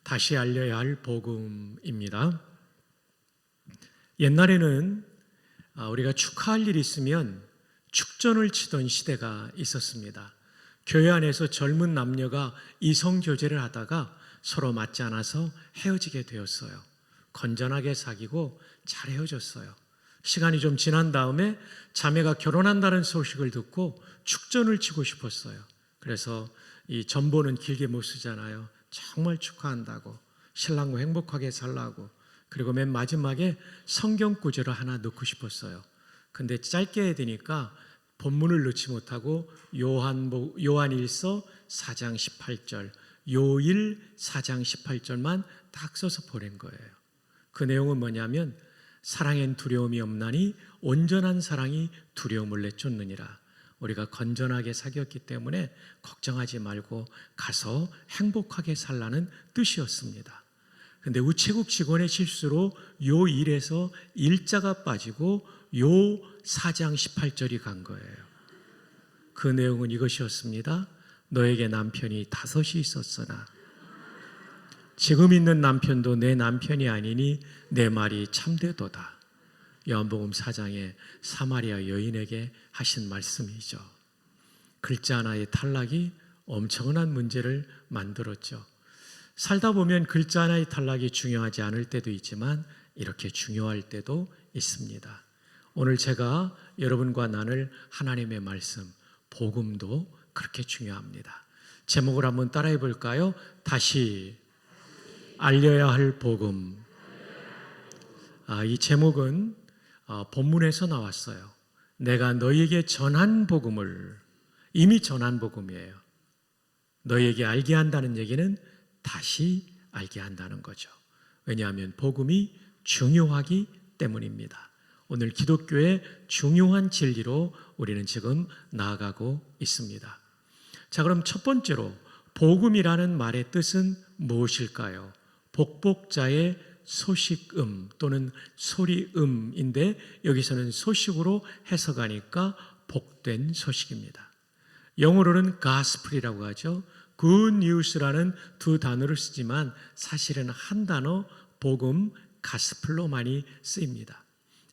다시 알려야 할 복음입니다. 옛날에는 우리가 축하할 일이 있으면 축전을 치던 시대가 있었습니다. 교회 안에서 젊은 남녀가 이성 교제를 하다가 서로 맞지 않아서 헤어지게 되었어요. 건전하게 사귀고 잘 헤어졌어요. 시간이 좀 지난 다음에 자매가 결혼한다는 소식을 듣고 축전을 치고 싶었어요. 그래서 이 전보는 길게 못 쓰잖아요. 정말 축하한다고, 신랑과 행복하게 살라고, 그리고 맨 마지막에 성경 구절을 하나 넣고 싶었어요. 근데 짧게 해야 되니까 본문을 넣지 못하고 요한일서 4장 18절, 요일 4장 18절만 딱 써서 보낸 거예요. 그 내용은 뭐냐면 사랑엔 두려움이 없나니 온전한 사랑이 두려움을 내쫓느니라. 우리가 건전하게 사귀었기 때문에 걱정하지 말고 가서 행복하게 살라는 뜻이었습니다. 그런데 우체국 직원의 실수로 요 일에서 일자가 빠지고 요 4장 18절이 간 거예요. 그 내용은 이것이었습니다. 너에게 남편이 5이 있었으나 지금 있는 남편도 내 남편이 아니니 내 말이 참되도다. 요한복음 4장에 사마리아 여인에게 하신 말씀이죠. 글자 하나의 탈락이 엄청난 문제를 만들었죠. 살다 보면 글자 하나의 탈락이 중요하지 않을 때도 있지만 이렇게 중요할 때도 있습니다. 오늘 제가 여러분과 나눌 하나님의 말씀, 복음도 그렇게 중요합니다. 제목을 한번 따라해 볼까요? 다시 알려야 할 복음. 이 제목은 본문에서 나왔어요. 내가 너희에게 전한 복음을, 이미 전한 복음이에요. 너희에게 알게 한다는 얘기는 다시 알게 한다는 거죠. 왜냐하면 복음이 중요하기 때문입니다. 오늘 기독교의 중요한 진리로 우리는 지금 나아가고 있습니다. 자, 그럼 첫 번째로 복음이라는 말의 뜻은 무엇일까요? 복복자의 소식음 또는 소리음인데 여기서는 소식으로 해석하니까 복된 소식입니다. 영어로는 gospel이라고 하죠. good news라는 두 단어를 쓰지만 사실은 한 단어 복음 가스플로 많이 쓰입니다.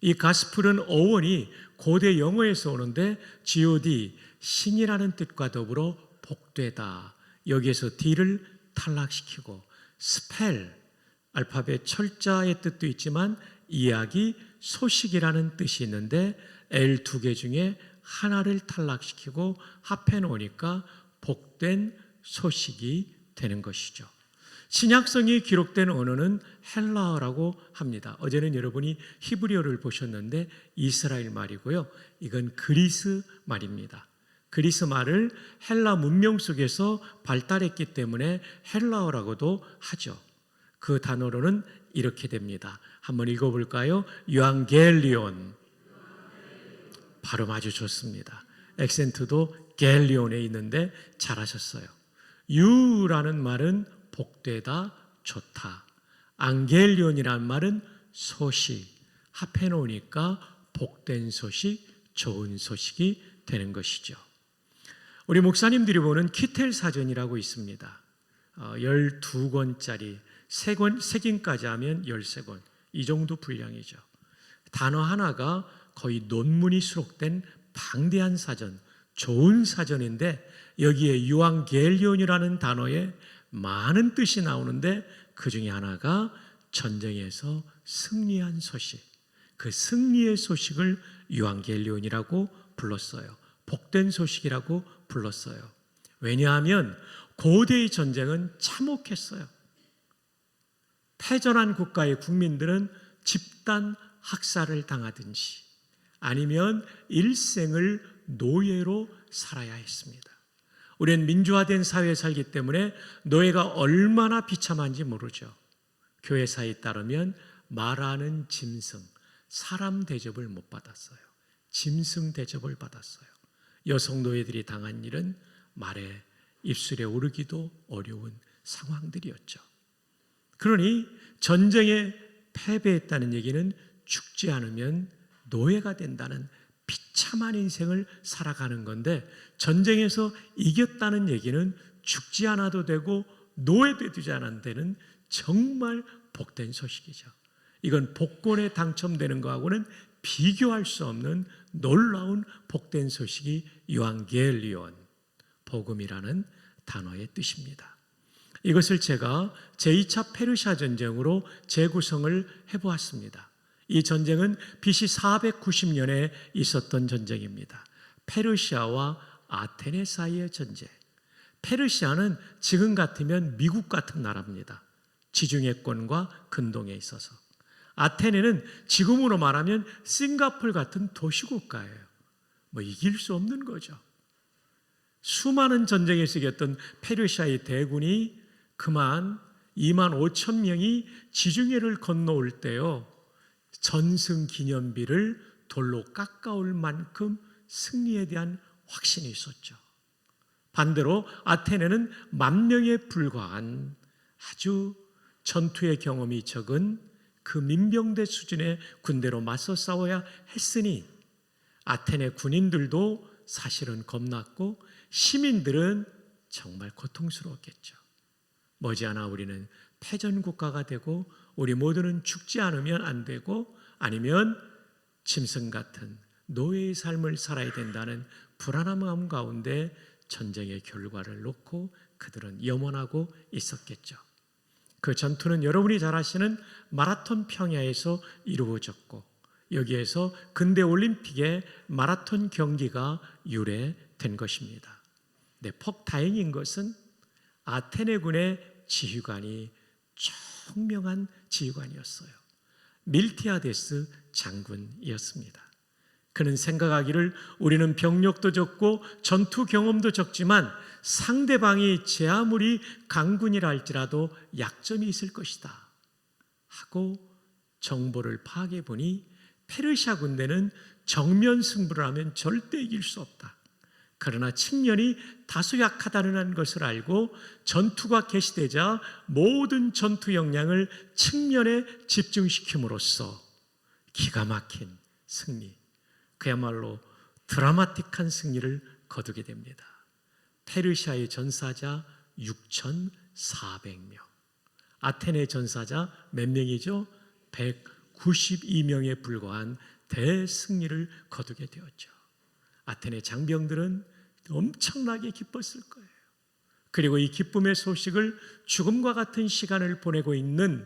이 가스플은 어원이 고대 영어에서 오는데 God, 신이라는 뜻과 더불어 복되다. 여기에서 D를 탈락시키고 스펠, 알파벳 철자의 뜻도 있지만 이야기, 소식이라는 뜻이 있는데 L 2개 중에 하나를 탈락시키고 합해 놓으니까 복된 소식이 되는 것이죠. 신약성이 기록된 언어는 헬라어라고 합니다. 어제는 여러분이 히브리어를 보셨는데 이스라엘 말이고요. 이건 그리스 말입니다. 그리스 말을 헬라 문명 속에서 발달했기 때문에 헬라어라고도 하죠. 그 단어로는 이렇게 됩니다. 한번 읽어볼까요? 유앙겔리온. 발음 아주 좋습니다. 액센트도 겔리온에 있는데 잘하셨어요. 유라는 말은 복되다, 좋다. 앙겔리온이라는 말은 소식. 합해 놓으니까 복된 소식, 좋은 소식이 되는 것이죠. 우리 목사님들이 보는 키텔 사전이라고 있습니다. 12권짜리 3권까지 하면 13권, 이 정도 분량이죠. 단어 하나가 거의 논문이 수록된 방대한 사전, 좋은 사전인데 여기에 유앙겔리온이라는 단어에 많은 뜻이 나오는데 그 중에 하나가 전쟁에서 승리한 소식, 그 승리의 소식을 유앙겔리온이라고 불렀어요. 복된 소식이라고 불렀어요. 왜냐하면 고대의 전쟁은 참혹했어요. 패전한 국가의 국민들은 집단 학살을 당하든지 아니면 일생을 노예로 살아야 했습니다. 우리는 민주화된 사회에 살기 때문에 노예가 얼마나 비참한지 모르죠. 교회사에 따르면 말하는 짐승, 사람 대접을 못 받았어요. 짐승 대접을 받았어요. 여성 노예들이 당한 일은 말에 입술에 오르기도 어려운 상황들이었죠. 그러니 전쟁에 패배했다는 얘기는 죽지 않으면 노예가 된다는 비참한 인생을 살아가는 건데 전쟁에서 이겼다는 얘기는 죽지 않아도 되고 노예되지 않은 데는 정말 복된 소식이죠. 이건 복권에 당첨되는 거하고는 비교할 수 없는 놀라운 복된 소식이 유앙겔리온, 복음이라는 단어의 뜻입니다. 이것을 제가 제2차 페르시아 전쟁으로 재구성을 해보았습니다. 이 전쟁은 BC 490년에 있었던 전쟁입니다. 페르시아와 아테네 사이의 전쟁. 페르시아는 지금 같으면 미국 같은 나라입니다. 지중해권과 근동에 있어서. 아테네는 지금으로 말하면 싱가포르 같은 도시국가예요. 이길 수 없는 거죠. 수많은 전쟁에서 이겼던 페르시아의 대군이 그만 2만 5천 명이 지중해를 건너올 때요, 전승 기념비를 돌로 깎아올 만큼 승리에 대한 확신이 있었죠. 반대로 아테네는 10,000명에 불과한 아주 전투의 경험이 적은 그 민병대 수준의 군대로 맞서 싸워야 했으니 아테네 군인들도 사실은 겁났고 시민들은 정말 고통스러웠겠죠. 머지않아 우리는 패전국가가 되고 우리 모두는 죽지 않으면 안 되고 아니면 짐승 같은 노예의 삶을 살아야 된다는 불안한 마음 가운데 전쟁의 결과를 놓고 그들은 염원하고 있었겠죠. 그 전투는 여러분이 잘 아시는 마라톤 평야에서 이루어졌고 여기에서 근대 올림픽의 마라톤 경기가 유래된 것입니다. 네, 퍽 다행인 것은 아테네군의 지휘관이 총명한 지휘관이었어요. 밀티아데스 장군이었습니다. 그는 생각하기를 우리는 병력도 적고 전투 경험도 적지만 상대방이 제 아무리 강군이라 할지라도 약점이 있을 것이다 하고 정보를 파악해 보니 페르시아 군대는 정면 승부를 하면 절대 이길 수 없다. 그러나 측면이 다소 약하다는 것을 알고 전투가 개시되자 모든 전투 역량을 측면에 집중시킴으로써 기가 막힌 승리, 그야말로 드라마틱한 승리를 거두게 됩니다. 페르시아의 전사자 6,400명, 아테네 전사자 몇 명이죠? 192명에 불과한 대승리를 거두게 되었죠. 아테네 장병들은 엄청나게 기뻤을 거예요. 그리고 이 기쁨의 소식을 죽음과 같은 시간을 보내고 있는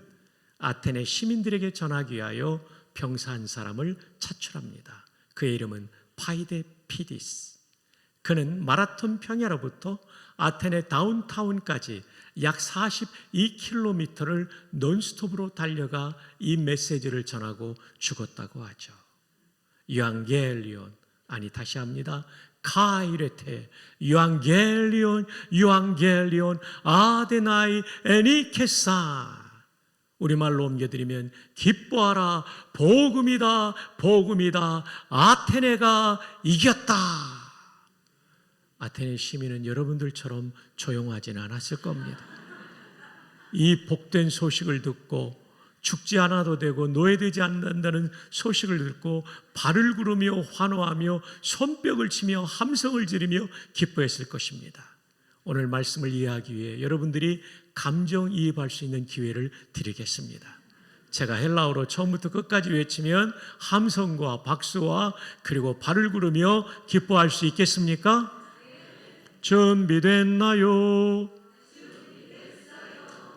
아테네 시민들에게 전하기 위하여 병사 한 사람을 차출합니다. 그의 이름은 파이데피디스. 그는 마라톤 평야로부터 아테네 다운타운까지 약 42km를 논스톱으로 달려가 이 메시지를 전하고 죽었다고 하죠. 유앙겔리온, 아니 다시 합니다. 카이레테 유앙겔리온 유앙겔리온 아데나이 에니케사. 우리말로 옮겨드리면 기뻐하라, 복음이다, 복음이다, 아테네가 이겼다. 아테네 시민은 여러분들처럼 조용하지는 않았을 겁니다. 이 복된 소식을 듣고 죽지 않아도 되고 노예되지 않는다는 소식을 듣고 발을 구르며 환호하며 손뼉을 치며 함성을 지르며 기뻐했을 것입니다. 오늘 말씀을 이해하기 위해 여러분들이 감정이입할 수 있는 기회를 드리겠습니다. 제가 헬라어로 처음부터 끝까지 외치면 함성과 박수와 그리고 발을 구르며 기뻐할 수 있겠습니까? 준비됐나요?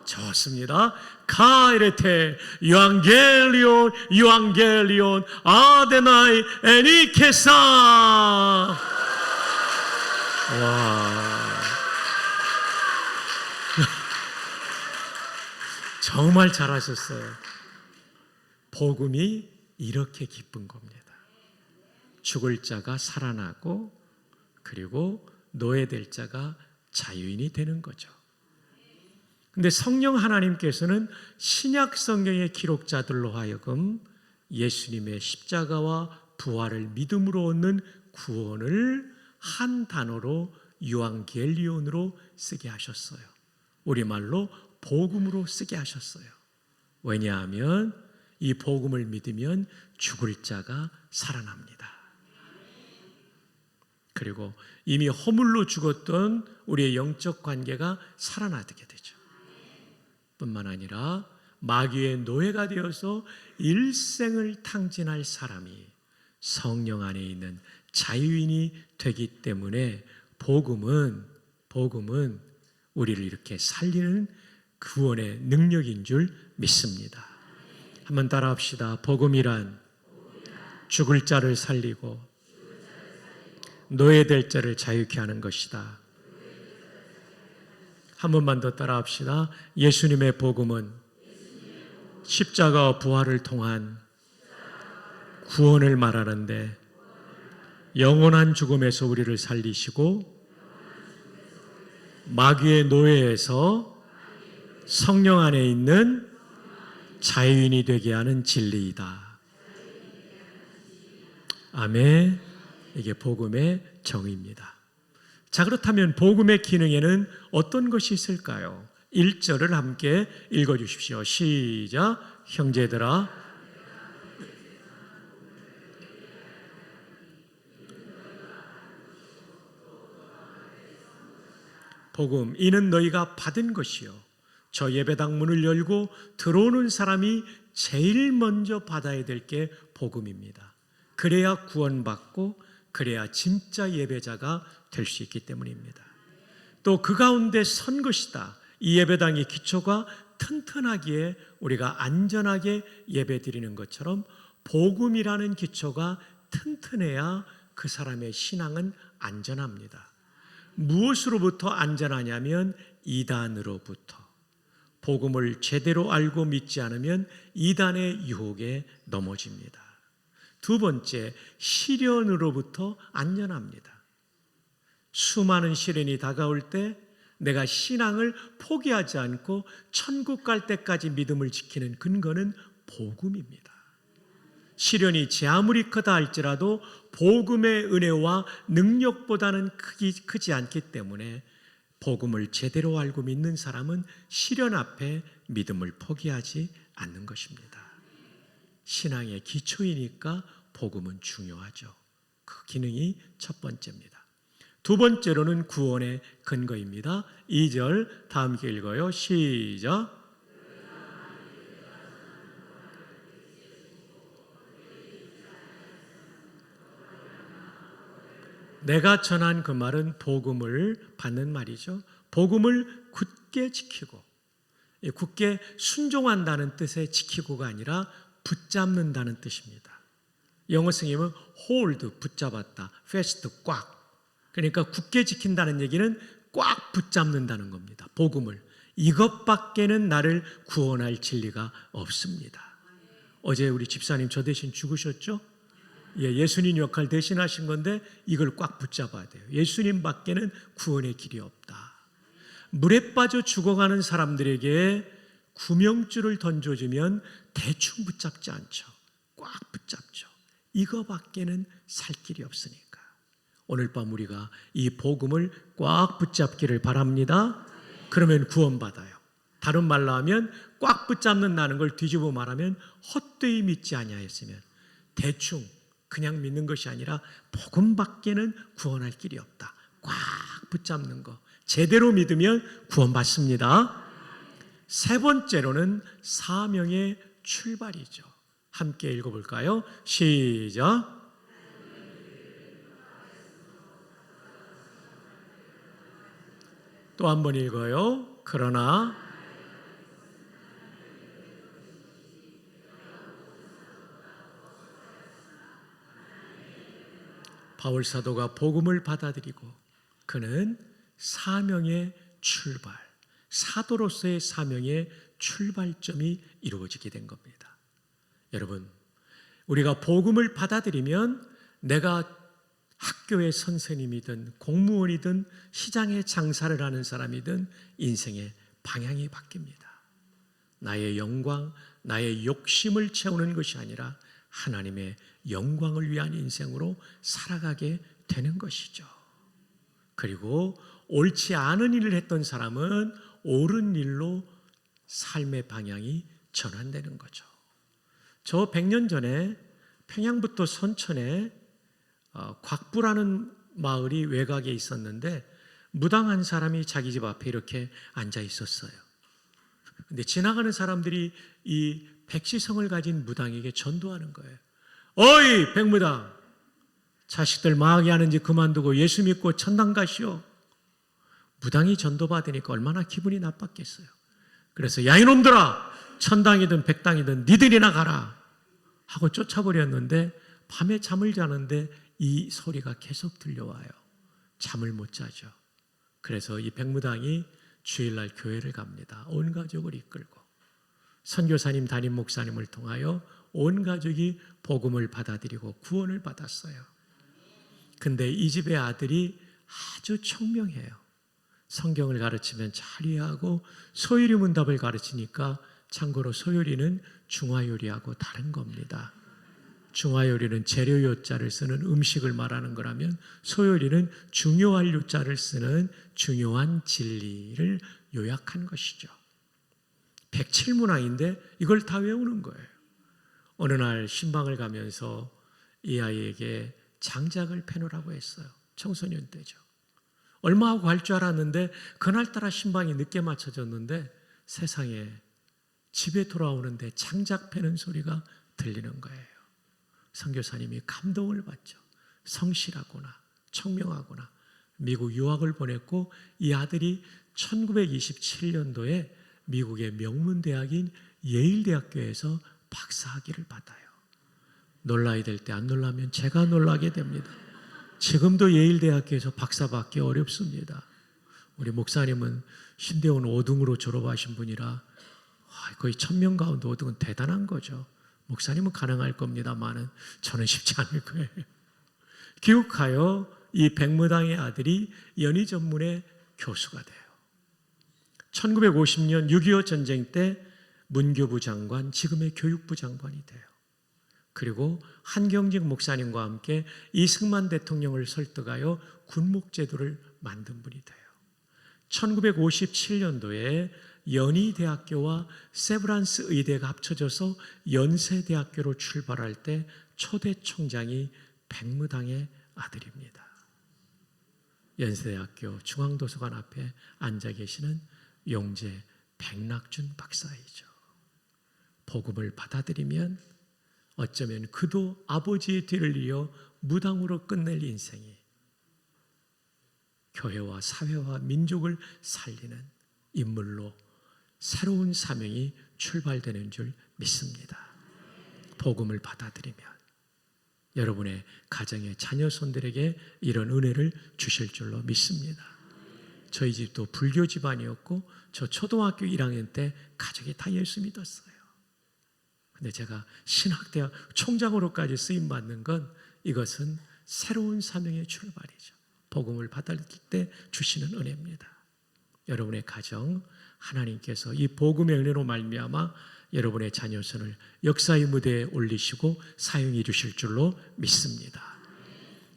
좋습니다. 카이레테 유앙겔리온 유앙겔리온 아데나이 에니케사. 와, 정말 잘하셨어요. 복음이 이렇게 기쁜 겁니다. 죽을 자가 살아나고 그리고 노예될 자가 자유인이 되는 거죠. 근데 성령 하나님께서는 신약 성경의 기록자들로 하여금 예수님의 십자가와 부활을 믿음으로 얻는 구원을 한 단어로 유앙겔리온으로 쓰게 하셨어요. 우리말로 복음으로 쓰게 하셨어요. 왜냐하면 이 복음을 믿으면 죽을 자가 살아납니다. 그리고 이미 허물로 죽었던 우리의 영적 관계가 살아나게 되죠. 뿐만 아니라 마귀의 노예가 되어서 일생을 탕진할 사람이 성령 안에 있는 자유인이 되기 때문에 복음은 우리를 이렇게 살리는 구원의 능력인 줄 믿습니다. 한번 따라합시다. 복음이란 죽을 자를 살리고 노예될 자를 자유케 하는 것이다. 한 번만 더 따라합시다. 예수님의 복음은 십자가와 부활을 통한 구원을 말하는데 영원한 죽음에서 우리를 살리시고 마귀의 노예에서 성령 안에 있는 자유인이 되게 하는 진리이다. 아멘. 이게 복음의 정의입니다. 자, 그렇다면 복음의 기능에는 어떤 것이 있을까요? 1절을 함께 읽어주십시오. 시작. 형제들아, 복음 이는 너희가 받은 것이요 저 예배당 문을 열고 들어오는 사람이 제일 먼저 받아야 될 게 복음입니다. 그래야 구원받고 그래야 진짜 예배자가 될 수 있기 때문입니다. 또 그 가운데 선 것이다. 이 예배당의 기초가 튼튼하기에 우리가 안전하게 예배드리는 것처럼 복음이라는 기초가 튼튼해야 그 사람의 신앙은 안전합니다. 무엇으로부터 안전하냐면 이단으로부터. 복음을 제대로 알고 믿지 않으면 이단의 유혹에 넘어집니다. 두 번째, 시련으로부터 안전합니다. 수많은 시련이 다가올 때 내가 신앙을 포기하지 않고 천국 갈 때까지 믿음을 지키는 근거는 복음입니다. 시련이 제 아무리 크다 할지라도 복음의 은혜와 능력보다는 크지 않기 때문에 복음을 제대로 알고 믿는 사람은 시련 앞에 믿음을 포기하지 않는 것입니다. 신앙의 기초이니까 복음은 중요하죠. 그 기능이 첫 번째입니다. 두 번째로는 구원의 근거입니다. 2절 다 함께 읽어요. 시작. 내가 전한 그 말은 복음을 받는 말이죠. 복음을 굳게 지키고, 굳게 순종한다는 뜻의 지키고가 아니라 붙잡는다는 뜻입니다. 영어 성경은 hold, 붙잡았다, fast, 꽉. 그러니까 굳게 지킨다는 얘기는 꽉 붙잡는다는 겁니다. 복음을. 이것밖에는 나를 구원할 진리가 없습니다. 어제 우리 집사님 저 대신 죽으셨죠? 예수님 역할 대신하신 건데 이걸 꽉 붙잡아야 돼요. 예수님 밖에는 구원의 길이 없다. 물에 빠져 죽어가는 사람들에게 구명줄을 던져주면 대충 붙잡지 않죠. 꽉 붙잡죠. 이거밖에는 살 길이 없으니까 오늘 밤 우리가 이 복음을 꽉 붙잡기를 바랍니다. 그러면 구원받아요. 다른 말로 하면 꽉 붙잡는다는 걸 뒤집어 말하면 헛되이 믿지 아니하였으면, 대충 그냥 믿는 것이 아니라 복음밖에는 구원할 길이 없다. 꽉 붙잡는 거. 제대로 믿으면 구원받습니다. 세 번째로는 사명의 출발이죠. 함께 읽어볼까요? 시작. 또 한 번 읽어요. 그러나 바울 사도가 복음을 받아들이고 그는 사명의 출발, 사도로서의 사명의 출발점이 이루어지게 된 겁니다. 여러분, 우리가 복음을 받아들이면 내가 학교의 선생님이든 공무원이든 시장에 장사를 하는 사람이든 인생의 방향이 바뀝니다. 나의 영광, 나의 욕심을 채우는 것이 아니라 하나님의 영광을 위한 인생으로 살아가게 되는 것이죠. 그리고 옳지 않은 일을 했던 사람은 옳은 일로 삶의 방향이 전환되는 거죠. 저 100년 전에 평양부터 선천에 곽부라는 마을이 외곽에 있었는데 무당한 사람이 자기 집 앞에 이렇게 앉아 있었어요. 근데 지나가는 사람들이 이 백시성을 가진 무당에게 전도하는 거예요. 어이 백무당, 자식들 망하게 하는지 그만두고 예수 믿고 천당 가시오. 무당이 전도받으니까 얼마나 기분이 나빴겠어요. 그래서 야 이놈들아, 천당이든 백당이든 니들이나 가라 하고 쫓아버렸는데, 밤에 잠을 자는데 이 소리가 계속 들려와요. 잠을 못 자죠. 그래서 이 백무당이 주일날 교회를 갑니다. 온 가족을 이끌고 선교사님, 담임 목사님을 통하여 온 가족이 복음을 받아들이고 구원을 받았어요. 근데 이 집의 아들이 아주 청명해요. 성경을 가르치면 잘 이해하고 소율이 문답을 가르치니까, 참고로 소율이는 중화요리하고 다른 겁니다. 중화요리는 재료 요자를 쓰는 음식을 말하는 거라면, 소요리는 중요할 요자를 쓰는 중요한 진리를 요약한 것이죠. 107문항인데 이걸 다 외우는 거예요. 어느 날 신방을 가면서 이 아이에게 장작을 패놓으라고 했어요. 청소년 때죠. 얼마 하고 갈 줄 알았는데 그날따라 신방이 늦게 맞춰졌는데 세상에 집에 돌아오는데 장작 패는 소리가 들리는 거예요. 선교사님이 감동을 받죠. 성실하구나, 청명하구나. 미국 유학을 보냈고, 이 아들이 1927년도에 미국의 명문대학인 예일대학교에서 박사학위를 받아요. 놀라야 될 때 안 놀라면 제가 놀라게 됩니다. 지금도 예일대학교에서 박사 받기 어렵습니다. 우리 목사님은 신대원 5등으로 졸업하신 분이라 거의 1000명 가운데 5등은 대단한 거죠. 목사님은 가능할 겁니다만은 저는 쉽지 않을 거예요. 기억하여 이 백무당의 아들이 연희 전문의 교수가 돼요. 1950년 6.25 전쟁 때 문교부 장관, 지금의 교육부 장관이 돼요. 그리고 한경직 목사님과 함께 이승만 대통령을 설득하여 군목제도를 만든 분이 돼요. 1957년도에 연희대학교와 세브란스 의대가 합쳐져서 연세대학교로 출발할 때 초대 총장이 백무당의 아들입니다. 연세대학교 중앙도서관 앞에 앉아 계시는 용재 백낙준 박사이죠. 복음을 받아들이면 어쩌면 그도 아버지의 뒤를 이어 무당으로 끝낼 인생이 교회와 사회와 민족을 살리는 인물로 새로운 사명이 출발되는 줄 믿습니다. 복음을 받아들이면 여러분의 가정의 자녀손들에게 이런 은혜를 주실 줄로 믿습니다. 저희 집도 불교 집안이었고 저 초등학교 1학년 때 가족이 다 예수 믿었어요. 근데 제가 신학대학 총장으로까지 쓰임받는 건 이것은 새로운 사명의 출발이죠. 복음을 받아들일 때 주시는 은혜입니다. 여러분의 가정, 하나님께서 이 복음의 은혜로 말미암아 여러분의 자녀선을 역사의 무대에 올리시고 사용해 주실 줄로 믿습니다.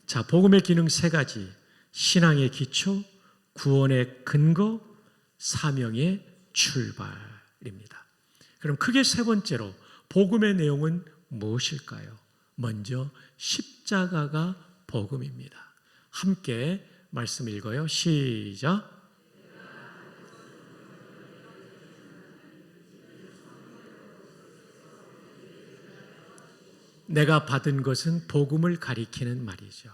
자, 복음의 기능 3가지. 신앙의 기초, 구원의 근거, 사명의 출발입니다. 그럼 크게 3번째로 복음의 내용은 무엇일까요? 먼저 십자가가 복음입니다. 함께 말씀 읽어요. 시작. 내가 받은 것은 복음을 가리키는 말이죠.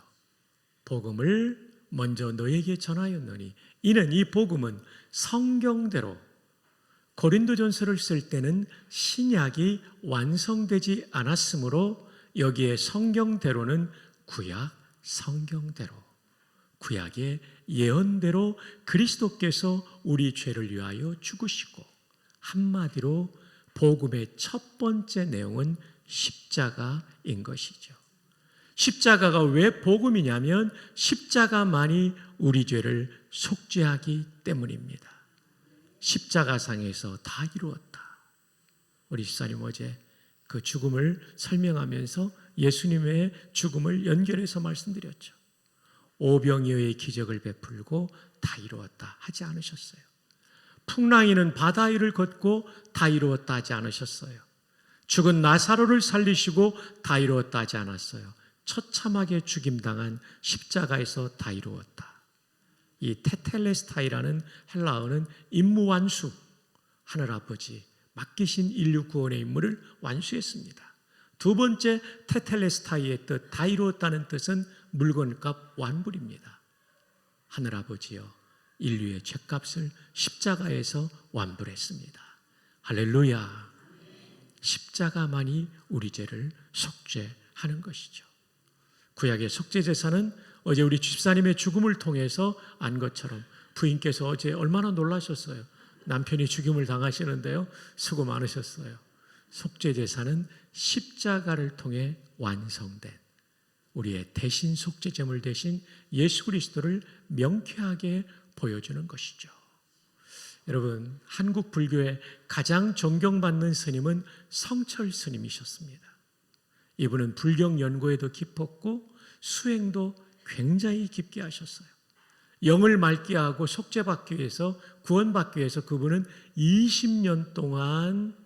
복음을 먼저 너에게 전하였노니 이는 이 복음은 성경대로, 고린도전서를 쓸 때는 신약이 완성되지 않았으므로 여기에 성경대로는 구약 성경대로, 구약의 예언대로 그리스도께서 우리 죄를 위하여 죽으시고, 한마디로 복음의 첫 번째 내용은 십자가인 것이죠. 십자가가 왜 복음이냐면 십자가만이 우리 죄를 속죄하기 때문입니다. 십자가상에서 다 이루었다. 우리 집사님 어제 그 죽음을 설명하면서 예수님의 죽음을 연결해서 말씀드렸죠. 오병이어의 기적을 베풀고 다 이루었다 하지 않으셨어요. 풍랑이는 바다 위를 걷고 다 이루었다 하지 않으셨어요. 죽은 나사로를 살리시고 다 이루었다 하지 않았어요. 처참하게 죽임당한 십자가에서 다 이루었다. 이 테텔레스타이라는 헬라어는 임무완수, 하늘아버지 맡기신 인류 구원의 임무를 완수했습니다. 두 번째, 테텔레스타이의 뜻, 다 이루었다는 뜻은 물건값 완불입니다. 하늘아버지여, 인류의 죄값을 십자가에서 완불했습니다. 할렐루야. 십자가만이 우리 죄를 속죄하는 것이죠. 구약의 속죄제사는 어제 우리 집사님의 죽음을 통해서 안 것처럼, 부인께서 어제 얼마나 놀라셨어요. 남편이 죽임을 당하시는데요, 수고 많으셨어요. 속죄제사는 십자가를 통해 완성된 우리의 대신 속죄제물 대신 예수 그리스도를 명쾌하게 보여주는 것이죠. 여러분, 한국 불교의 가장 존경받는 스님은 성철 스님이셨습니다. 이분은 불경 연구에도 깊었고 수행도 굉장히 깊게 하셨어요. 영을 맑게 하고 속죄받기 위해서, 구원받기 위해서 그분은 20년 동안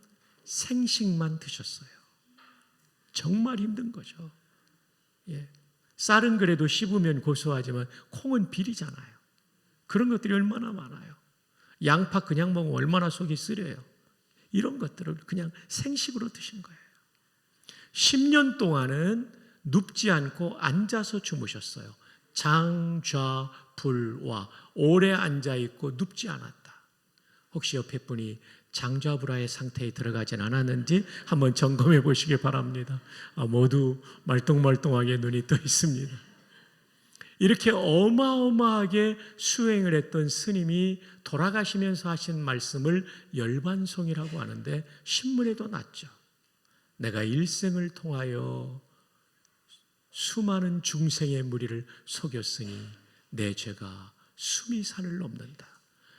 생식만 드셨어요. 정말 힘든 거죠. 예. 쌀은 그래도 씹으면 고소하지만 콩은 비리잖아요. 그런 것들이 얼마나 많아요. 양파 그냥 먹으면 얼마나 속이 쓰려요. 이런 것들을 그냥 생식으로 드신 거예요. 10년 동안은 눕지 않고 앉아서 주무셨어요. 장좌불화, 오래 앉아있고 눕지 않았다. 혹시 옆에 분이 장좌불화의 상태에 들어가진 않았는지 한번 점검해 보시기 바랍니다. 모두 말똥말똥하게 눈이 떠 있습니다. 이렇게 어마어마하게 수행을 했던 스님이 돌아가시면서 하신 말씀을 열반송이라고 하는데 신문에도 났죠. 내가 일생을 통하여 수많은 중생의 무리를 속였으니 내 죄가 수미산을 넘는다.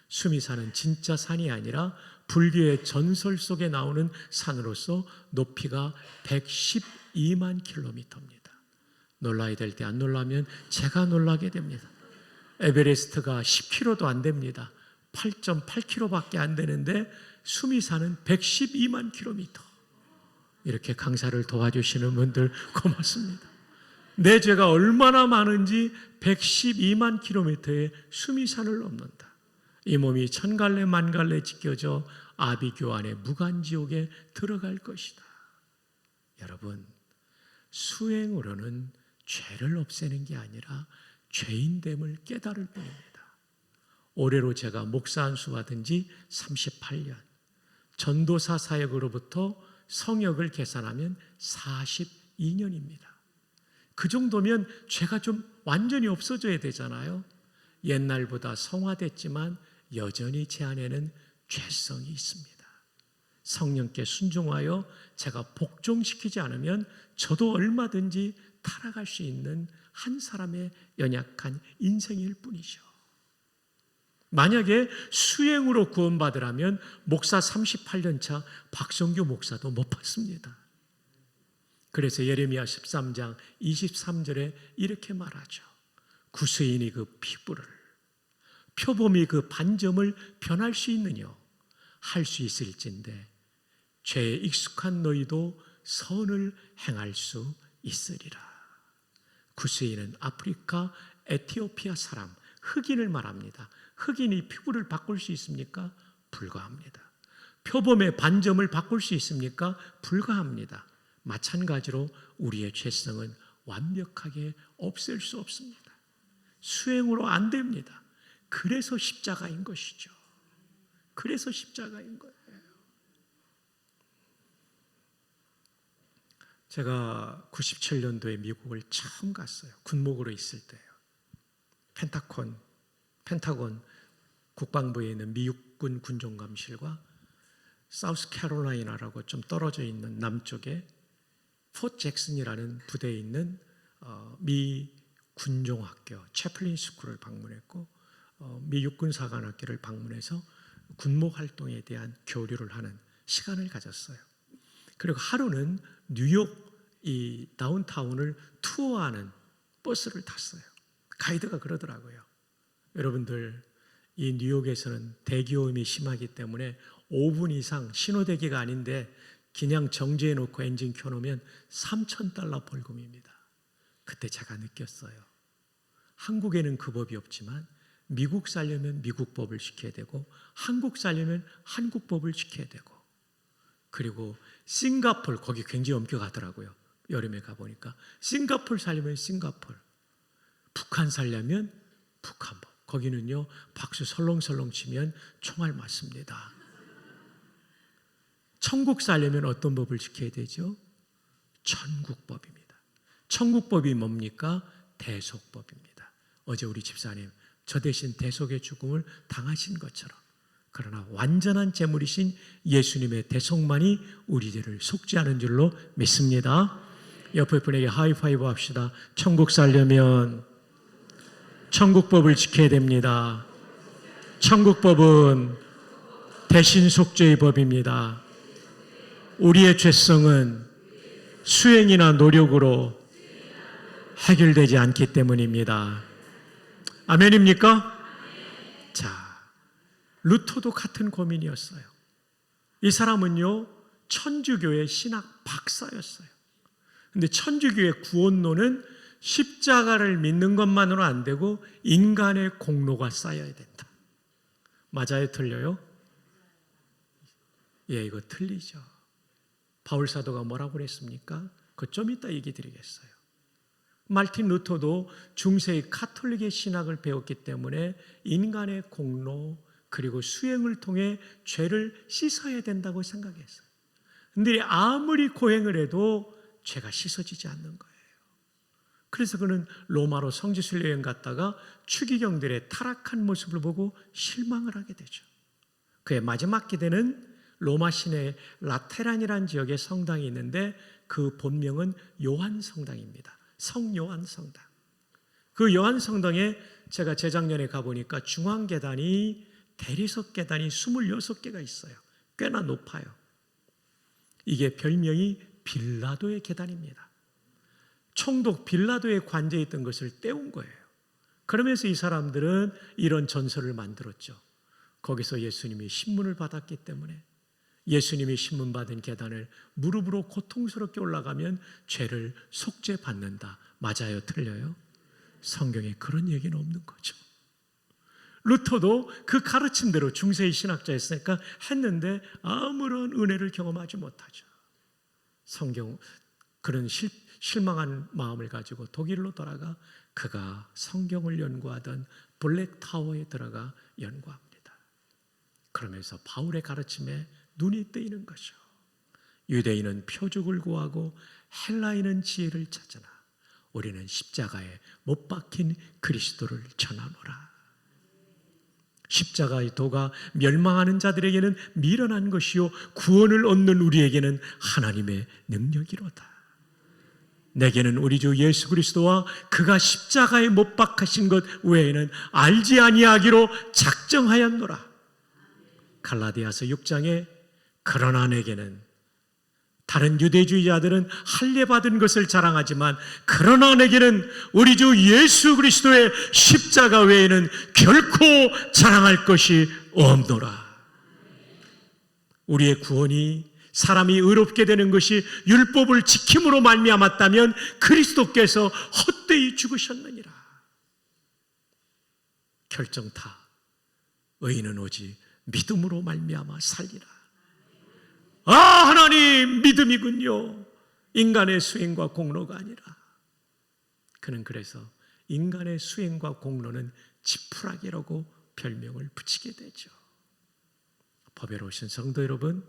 수미산은 진짜 산이 아니라 불교의 전설 속에 나오는 산으로서 높이가 112만 킬로미터입니다. 놀라야 될 때 안 놀라면 제가 놀라게 됩니다. 에베레스트가 10km도 안 됩니다. 8.8km밖에 안 되는데 수미산은 112만 킬로미터. 이렇게 강사를 도와주시는 분들 고맙습니다. 내 죄가 얼마나 많은지 112만 킬로미터의 수미산을 넘는다. 이 몸이 천갈래 만갈래 찢겨져 아비교환의 무간지옥에 들어갈 것이다. 여러분, 수행으로는 죄를 없애는 게 아니라 죄인됨을 깨달을 뿐입니다. 올해로 제가 목사 안수 받은 지 38년, 전도사 사역으로부터 성역을 계산하면 42년입니다. 그 정도면 죄가 좀 완전히 없어져야 되잖아요. 옛날보다 성화됐지만 여전히 제 안에는 죄성이 있습니다. 성령께 순종하여 제가 복종시키지 않으면 저도 얼마든지 타락할 수 있는 한 사람의 연약한 인생일 뿐이죠. 만약에 수행으로 구원받으라면 목사 38년 차 박성규 목사도 못 받습니다. 그래서 예레미야 13장 23절에 이렇게 말하죠. 구스인이 그 피부를, 표범이 그 반점을 변할 수 있느냐? 할 수 있을진데 죄에 익숙한 너희도 선을 행할 수 있으리라. 구스인은 아프리카 에티오피아 사람, 흑인을 말합니다. 흑인이 피부를 바꿀 수 있습니까? 불가합니다. 표범의 반점을 바꿀 수 있습니까? 불가합니다. 마찬가지로 우리의 죄성은 완벽하게 없앨 수 없습니다. 수행으로 안 됩니다. 그래서 십자가인 것이죠. 그래서 십자가인 거예요. 제가 97년도에 미국을 처음 갔어요. 군목으로 있을 때요. 펜타곤 국방부에 있는 미 육군 군종감실과 사우스캐롤라이나라고 좀 떨어져 있는 남쪽에 포트 잭슨이라는 부대에 있는 미 군종학교 채플린 스쿨을 방문했고 미 육군사관학교를 방문해서 군목 활동에 대한 교류를 하는 시간을 가졌어요. 그리고 하루는 뉴욕 이 다운타운을 투어하는 버스를 탔어요. 가이드가 그러더라고요. 여러분들, 이 뉴욕에서는 대기오염이 심하기 때문에 5분 이상 신호대기가 아닌데 그냥 정지해 놓고 엔진 켜놓으면 $3,000 벌금입니다. 그때 제가 느꼈어요. 한국에는 그 법이 없지만 미국 살려면 미국 법을 지켜야 되고 한국 살려면 한국 법을 지켜야 되고 그리고 싱가폴 거기 굉장히 엄격하더라고요. 여름에 가보니까 싱가폴 살려면 싱가폴, 북한 살려면 북한 법. 거기는요 박수 설렁설렁 치면 총알 맞습니다. 천국 살려면 어떤 법을 지켜야 되죠? 천국법입니다. 천국법이 뭡니까? 대속법입니다. 어제 우리 집사님 저 대신 대속의 죽음을 당하신 것처럼 그러나 완전한 제물이신 예수님의 대속만이 우리 죄를 속죄하는 줄로 믿습니다. 옆에 분에게 하이파이브 합시다. 천국 살려면 천국법을 지켜야 됩니다. 천국법은 대신 속죄의 법입니다. 우리의 죄성은 수행이나 노력으로 해결되지 않기 때문입니다. 아멘입니까? 자, 루터도 같은 고민이었어요. 이 사람은요 천주교의 신학 박사였어요. 근데 천주교의 구원론은 십자가를 믿는 것만으로 안 되고 인간의 공로가 쌓여야 된다. 맞아요? 틀려요? 예, 이거 틀리죠. 바울 사도가 뭐라고 그랬습니까? 그거 좀 이따 얘기 드리겠어요. 말틴 루터도 중세의 카톨릭의 신학을 배웠기 때문에 인간의 공로 그리고 수행을 통해 죄를 씻어야 된다고 생각했어요. 근데 아무리 고행을 해도 죄가 씻어지지 않는 거예요. 그래서 그는 로마로 성지순례 여행 갔다가 추기경들의 타락한 모습을 보고 실망을 하게 되죠. 그의 마지막 기대는 로마 시내 라테란이라는 지역에 성당이 있는데 그 본명은 요한 성당입니다. 성요한 성당. 그 요한 성당에 제가 재작년에 가보니까 중앙 계단이 대리석 계단이 26개가 있어요. 꽤나 높아요. 이게 별명이 빌라도의 계단입니다. 총독 빌라도의 관제에 있던 것을 떼운 거예요. 그러면서 이 사람들은 이런 전설을 만들었죠. 거기서 예수님이 신문을 받았기 때문에 예수님이 신문 받은 계단을 무릎으로 고통스럽게 올라가면 죄를 속죄받는다. 맞아요? 틀려요? 성경에 그런 얘기는 없는 거죠. 루터도 그 가르침대로 중세의 신학자였으니까 했는데 아무런 은혜를 경험하지 못하죠. 성경 그런 실망한 마음을 가지고 독일로 돌아가 그가 성경을 연구하던 블랙타워에 들어가 연구합니다. 그러면서 바울의 가르침에 눈이 뜨이는 거죠. 유대인은 표적을 구하고 헬라인은 지혜를 찾으나 우리는 십자가에 못 박힌 그리스도를 전하노라. 십자가의 도가 멸망하는 자들에게는 미련한 것이요 구원을 얻는 우리에게는 하나님의 능력이로다. 내게는 우리 주 예수 그리스도와 그가 십자가에 못 박히신 것 외에는 알지 아니하기로 작정하였노라. 갈라디아서 6장에 그러나 내게는 다른 유대주의자들은 할례받은 것을 자랑하지만 그러나 내게는 우리 주 예수 그리스도의 십자가 외에는 결코 자랑할 것이 없노라. 우리의 구원이 사람이 의롭게 되는 것이 율법을 지킴으로 말미암았다면 그리스도께서 헛되이 죽으셨느니라. 결정타. 의인은 오직 믿음으로 말미암아 살리라. 아, 하나님 믿음이군요. 인간의 수행과 공로가 아니라. 그는 그래서 인간의 수행과 공로는 지푸라기라고 별명을 붙이게 되죠. 법외로우신 성도 여러분,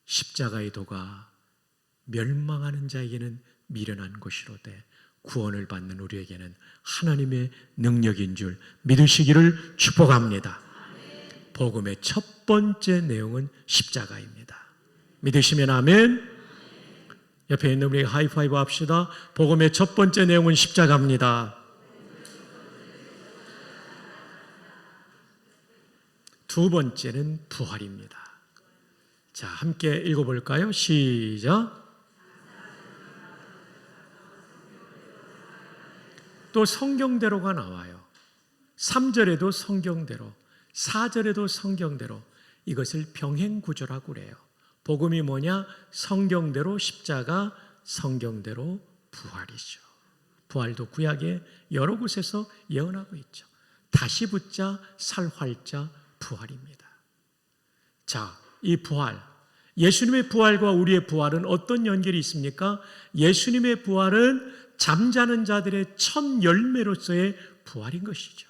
십자가의 도가 멸망하는 자에게는 미련한 것이로되 구원을 받는 우리에게는 하나님의 능력인 줄 믿으시기를 축복합니다. 복음의 첫 번째 내용은 십자가입니다. 믿으시면 아멘. 옆에 있는 우리 하이파이브 합시다. 복음의 첫 번째 내용은 십자가입니다. 두 번째는 부활입니다. 자, 함께 읽어볼까요? 시작. 또 성경대로가 나와요. 3절에도 성경대로, 4절에도 성경대로. 이것을 병행구조라고 그래요. 복음이 뭐냐? 성경대로 십자가, 성경대로 부활이죠. 부활도 구약의 여러 곳에서 예언하고 있죠. 다시 붙자 살활자 부활입니다. 자, 이 부활, 예수님의 부활과 우리의 부활은 어떤 연결이 있습니까? 예수님의 부활은 잠자는 자들의 첫 열매로서의 부활인 것이죠.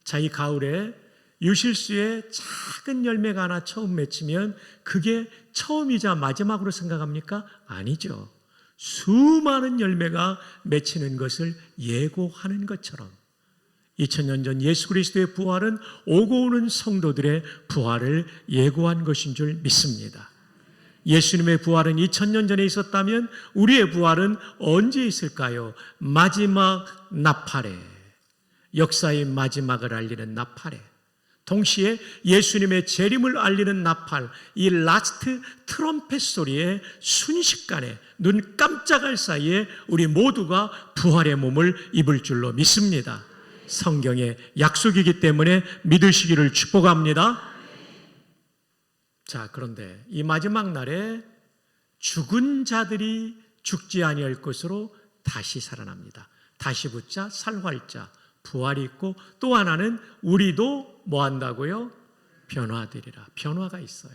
자, 이 가을에 유실수에 작은 열매가 하나 처음 맺히면 그게 처음이자 마지막으로 생각합니까? 아니죠. 수많은 열매가 맺히는 것을 예고하는 것처럼 2000년 전 예수 그리스도의 부활은 오고 오는 성도들의 부활을 예고한 것인 줄 믿습니다. 예수님의 부활은 2000년 전에 있었다면 우리의 부활은 언제 있을까요? 마지막 나팔에, 역사의 마지막을 알리는 나팔에, 동시에 예수님의 재림을 알리는 나팔, 이 라스트 트럼펫 소리에 순식간에 눈 깜짝할 사이에 우리 모두가 부활의 몸을 입을 줄로 믿습니다. 성경의 약속이기 때문에 믿으시기를 축복합니다. 자, 그런데 이 마지막 날에 죽은 자들이 죽지 아니할 것으로 다시 살아납니다. 다시 붙자 살활자 부활이 있고, 또 하나는 우리도 뭐 한다고요? 변화되리라. 변화가 있어요.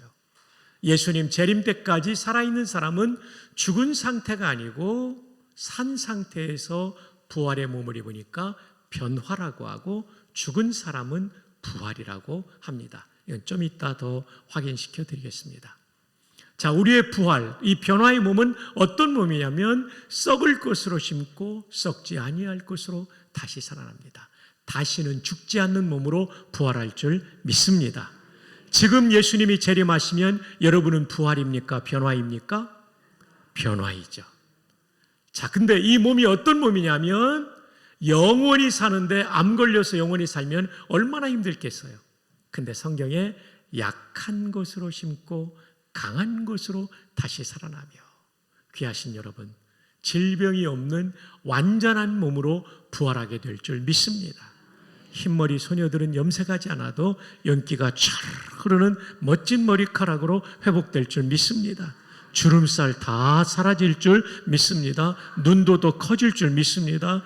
예수님 재림 때까지 살아있는 사람은 죽은 상태가 아니고 산 상태에서 부활의 몸을 입으니까 변화라고 하고, 죽은 사람은 부활이라고 합니다. 이건 좀 이따 더 확인시켜 드리겠습니다. 자, 우리의 부활, 이 변화의 몸은 어떤 몸이냐면 썩을 것으로 심고 썩지 아니할 것으로 다시 살아납니다. 다시는 죽지 않는 몸으로 부활할 줄 믿습니다. 지금 예수님이 재림하시면 여러분은 부활입니까? 변화입니까? 변화이죠. 자, 근데 이 몸이 어떤 몸이냐면 영원히 사는데 암 걸려서 영원히 살면 얼마나 힘들겠어요. 근데 성경에 약한 것으로 심고 강한 것으로 다시 살아나며, 귀하신 여러분, 질병이 없는 완전한 몸으로 부활하게 될 줄 믿습니다. 흰머리 소녀들은 염색하지 않아도 연기가 촤르 흐르는 멋진 머리카락으로 회복될 줄 믿습니다. 주름살 다 사라질 줄 믿습니다. 눈도 더 커질 줄 믿습니다.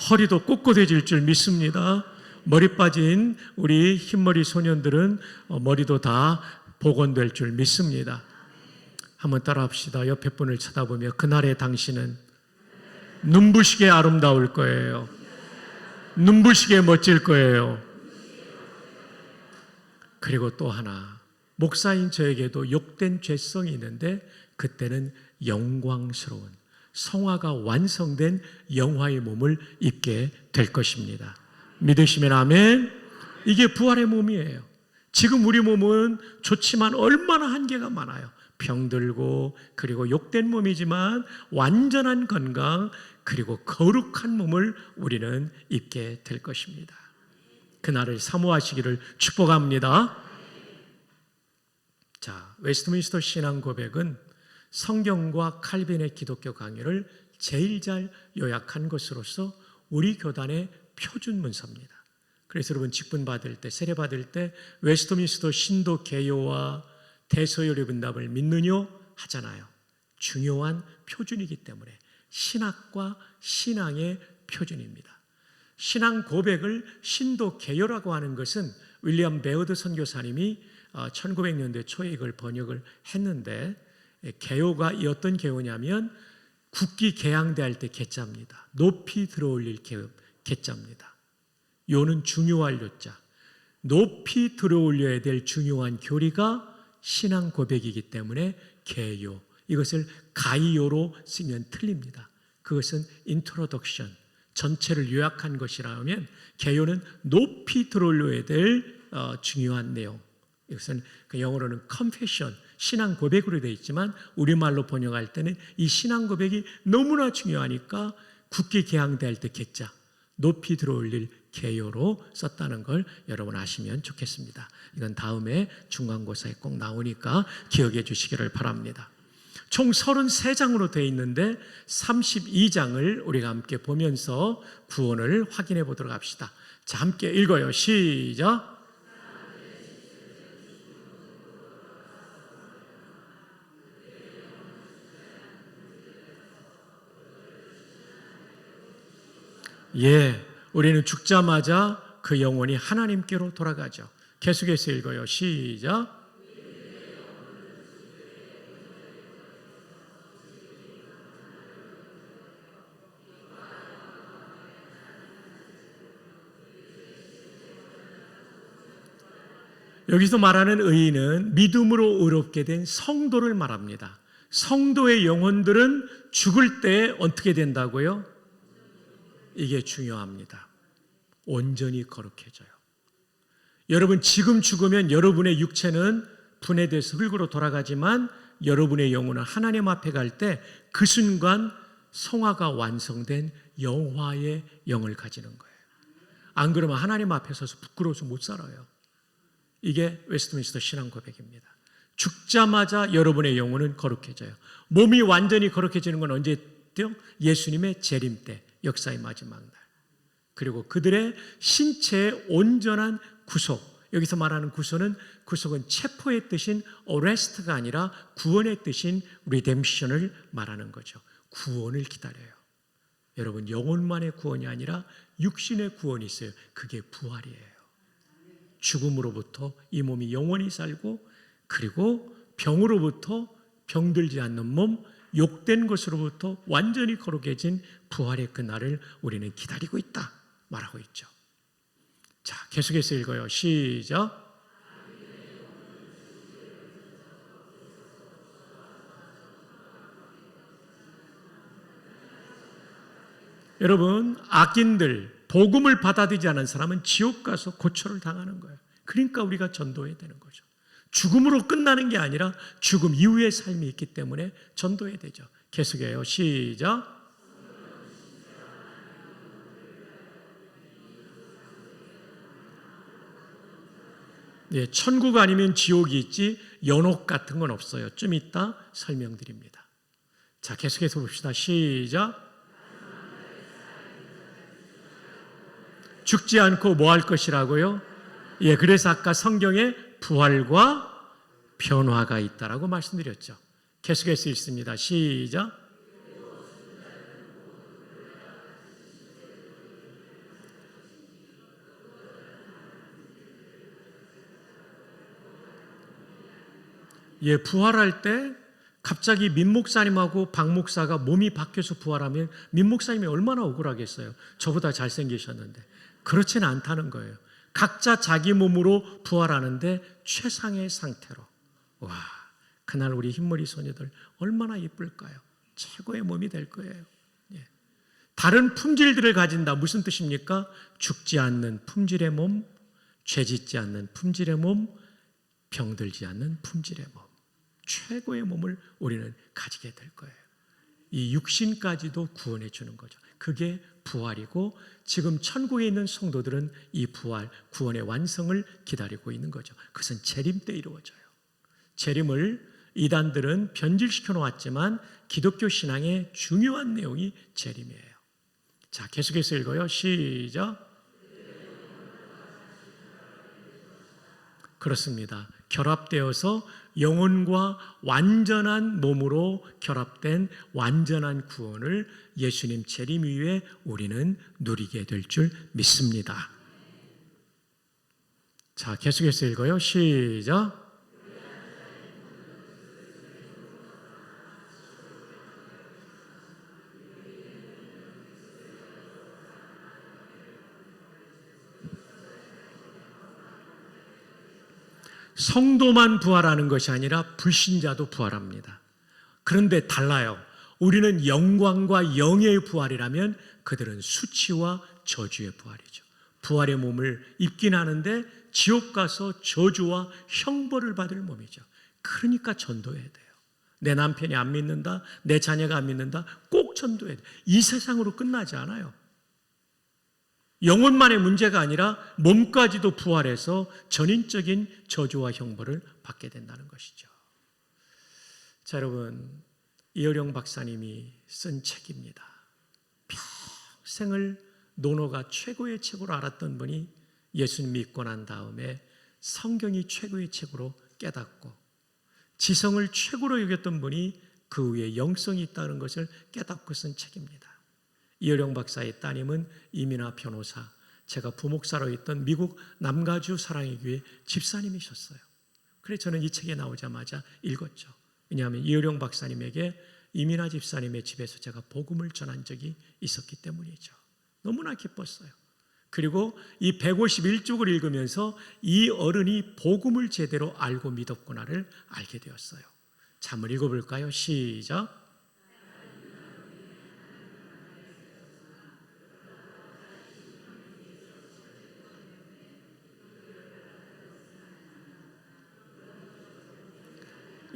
허리도 꼿꼿해질 줄 믿습니다. 머리 빠진 우리 흰머리 소년들은 머리도 다 복원될 줄 믿습니다. 한번 따라합시다. 옆에 분을 쳐다보며 그날의 당신은 눈부시게 아름다울 거예요. 눈부시게 멋질 거예요. 그리고 또 하나, 목사인 저에게도 욕된 죄성이 있는데 그때는 영광스러운 성화가 완성된 영화의 몸을 입게 될 것입니다. 믿으시면 아멘. 이게 부활의 몸이에요. 지금 우리 몸은 좋지만 얼마나 한계가 많아요. 병들고, 그리고 욕된 몸이지만 완전한 건강, 그리고 거룩한 몸을 우리는 입게 될 것입니다. 그날을 사모하시기를 축복합니다. 자, 웨스트민스터 신앙 고백은 성경과 칼빈의 기독교 강의를 제일 잘 요약한 것으로서 우리 교단의 표준 문서입니다. 그래서 여러분 직분 받을 때, 세례 받을 때 웨스트민스터 신도 개요와 대서열의 분답을 믿느뇨 하잖아요. 중요한 표준이기 때문에 신학과 신앙의 표준입니다. 신앙 고백을 신도 개요라고 하는 것은 윌리엄 베어드 선교사님이 1900년대 초에 이걸 번역을 했는데, 개요가 어떤 개요냐면 국기 개양대할 때 개자입니다. 높이 들어올릴 개자입니다. 요는 중요할 요자. 높이 들어올려야 될 중요한 교리가 신앙 고백이기 때문에 개요. 이것을 가이요로 쓰면 틀립니다. 그것은 인트로덕션, 전체를 요약한 것이라면 개요는 높이 들어올려야 될 중요한 내용. 이것은 그 영어로는 confession, 신앙 고백으로 되어 있지만 우리말로 번역할 때는 이 신앙 고백이 너무나 중요하니까 국기 개항대할 때 개자, 높이 들어올릴 개요로 썼다는 걸 여러분 아시면 좋겠습니다. 이건 다음에 중간고사에 꼭 나오니까 기억해 주시기를 바랍니다. 총 33장으로 되어 있는데 32장을 우리가 함께 보면서 구원을 확인해 보도록 합시다. 자, 함께 읽어요. 시작. 예, 우리는 죽자마자 그 영혼이 하나님께로 돌아가죠. 계속해서 읽어요. 시작. 여기서 말하는 의인은 믿음으로 의롭게 된 성도를 말합니다. 성도의 영혼들은 죽을 때 어떻게 된다고요? 이게 중요합니다. 온전히 거룩해져요. 여러분 지금 죽으면 여러분의 육체는 분해돼서 흙으로 돌아가지만 여러분의 영혼은 하나님 앞에 갈 때 그 순간 성화가 완성된 영화의 영을 가지는 거예요. 안 그러면 하나님 앞에 서서 부끄러워서 못 살아요. 이게 웨스트민스터 신앙 고백입니다. 죽자마자 여러분의 영혼은 거룩해져요. 몸이 완전히 거룩해지는 건 언제요? 예수님의 재림 때, 역사의 마지막 날. 그리고 그들의 신체의 온전한 구속. 여기서 말하는 구속은 체포의 뜻인 arrest가 아니라 구원의 뜻인 redemption을 말하는 거죠. 구원을 기다려요. 여러분 영혼만의 구원이 아니라 육신의 구원이 있어요. 그게 부활이에요. 죽음으로부터 이 몸이 영원히 살고 그리고 병으로부터 병들지 않는 몸, 욕된 것으로부터 완전히 거룩해진 부활의 그날을 우리는 기다리고 있다 말하고 있죠. 자, 계속해서 읽어요. 시작. 여러분 악인들 복음을 받아들이지 않은 사람은 지옥 가서 고초를 당하는 거예요. 그러니까 우리가 전도해야 되는 거죠. 죽음으로 끝나는 게 아니라 죽음 이후의 삶이 있기 때문에 전도해야 되죠. 계속해요. 시작. 예, 천국 아니면 지옥이 있지 연옥 같은 건 없어요. 좀 이따 설명드립니다. 자, 계속해서 봅시다. 시작. 죽지 않고 뭐 할 것이라고요? 예, 그래서 아까 성경에 부활과 변화가 있다라고 말씀드렸죠. 계속해서 읽습니다. 시작. 예, 부활할 때 갑자기 민 목사님하고 박 목사가 몸이 바뀌어서 부활하면 민 목사님이 얼마나 억울하겠어요. 저보다 잘생기셨는데. 그렇지는 않다는 거예요. 각자 자기 몸으로 부활하는데 최상의 상태로. 와, 그날 우리 흰머리 소녀들 얼마나 예쁠까요? 최고의 몸이 될 거예요. 예. 다른 품질들을 가진다. 무슨 뜻입니까? 죽지 않는 품질의 몸, 죄짓지 않는 품질의 몸, 병들지 않는 품질의 몸. 최고의 몸을 우리는 가지게 될 거예요. 이 육신까지도 구원해 주는 거죠. 그게 부활이고 지금 천국에 있는 성도들은 이 부활, 구원의 완성을 기다리고 있는 거죠. 그것은 재림 때 이루어져요. 재림을 이단들은 변질시켜 놓았지만 기독교 신앙의 중요한 내용이 재림이에요. 자, 계속해서 읽어요. 시작. 그렇습니다. 결합되어서 영혼과 완전한 몸으로 결합된 완전한 구원을 예수님 재림 이후에 우리는 누리게 될 줄 믿습니다. 자, 계속해서 읽어요. 시작. 성도만 부활하는 것이 아니라 불신자도 부활합니다. 그런데 달라요. 우리는 영광과 영예의 부활이라면 그들은 수치와 저주의 부활이죠. 부활의 몸을 입긴 하는데 지옥 가서 저주와 형벌을 받을 몸이죠. 그러니까 전도해야 돼요. 내 남편이 안 믿는다, 내 자녀가 안 믿는다, 꼭 전도해야 돼요. 이 세상으로 끝나지 않아요. 영혼만의 문제가 아니라 몸까지도 부활해서 전인적인 저주와 형벌을 받게 된다는 것이죠. 자, 여러분, 이어령 박사님이 쓴 책입니다. 평생을 논어가 최고의 책으로 알았던 분이 예수님 믿고 난 다음에 성경이 최고의 책으로 깨닫고 지성을 최고로 여겼던 분이 그 위에 영성이 있다는 것을 깨닫고 쓴 책입니다. 이어령 박사의 따님은 이민아 변호사, 제가 부목사로 있던 미국 남가주 사랑의 교회 집사님이셨어요. 그래서 저는 이 책에 나오자마자 읽었죠. 왜냐하면 이어령 박사님에게 이민아 집사님의 집에서 제가 복음을 전한 적이 있었기 때문이죠. 너무나 기뻤어요. 그리고 이 151쪽을 읽으면서 이 어른이 복음을 제대로 알고 믿었구나를 알게 되었어요. 자, 한번 읽어볼까요? 시작.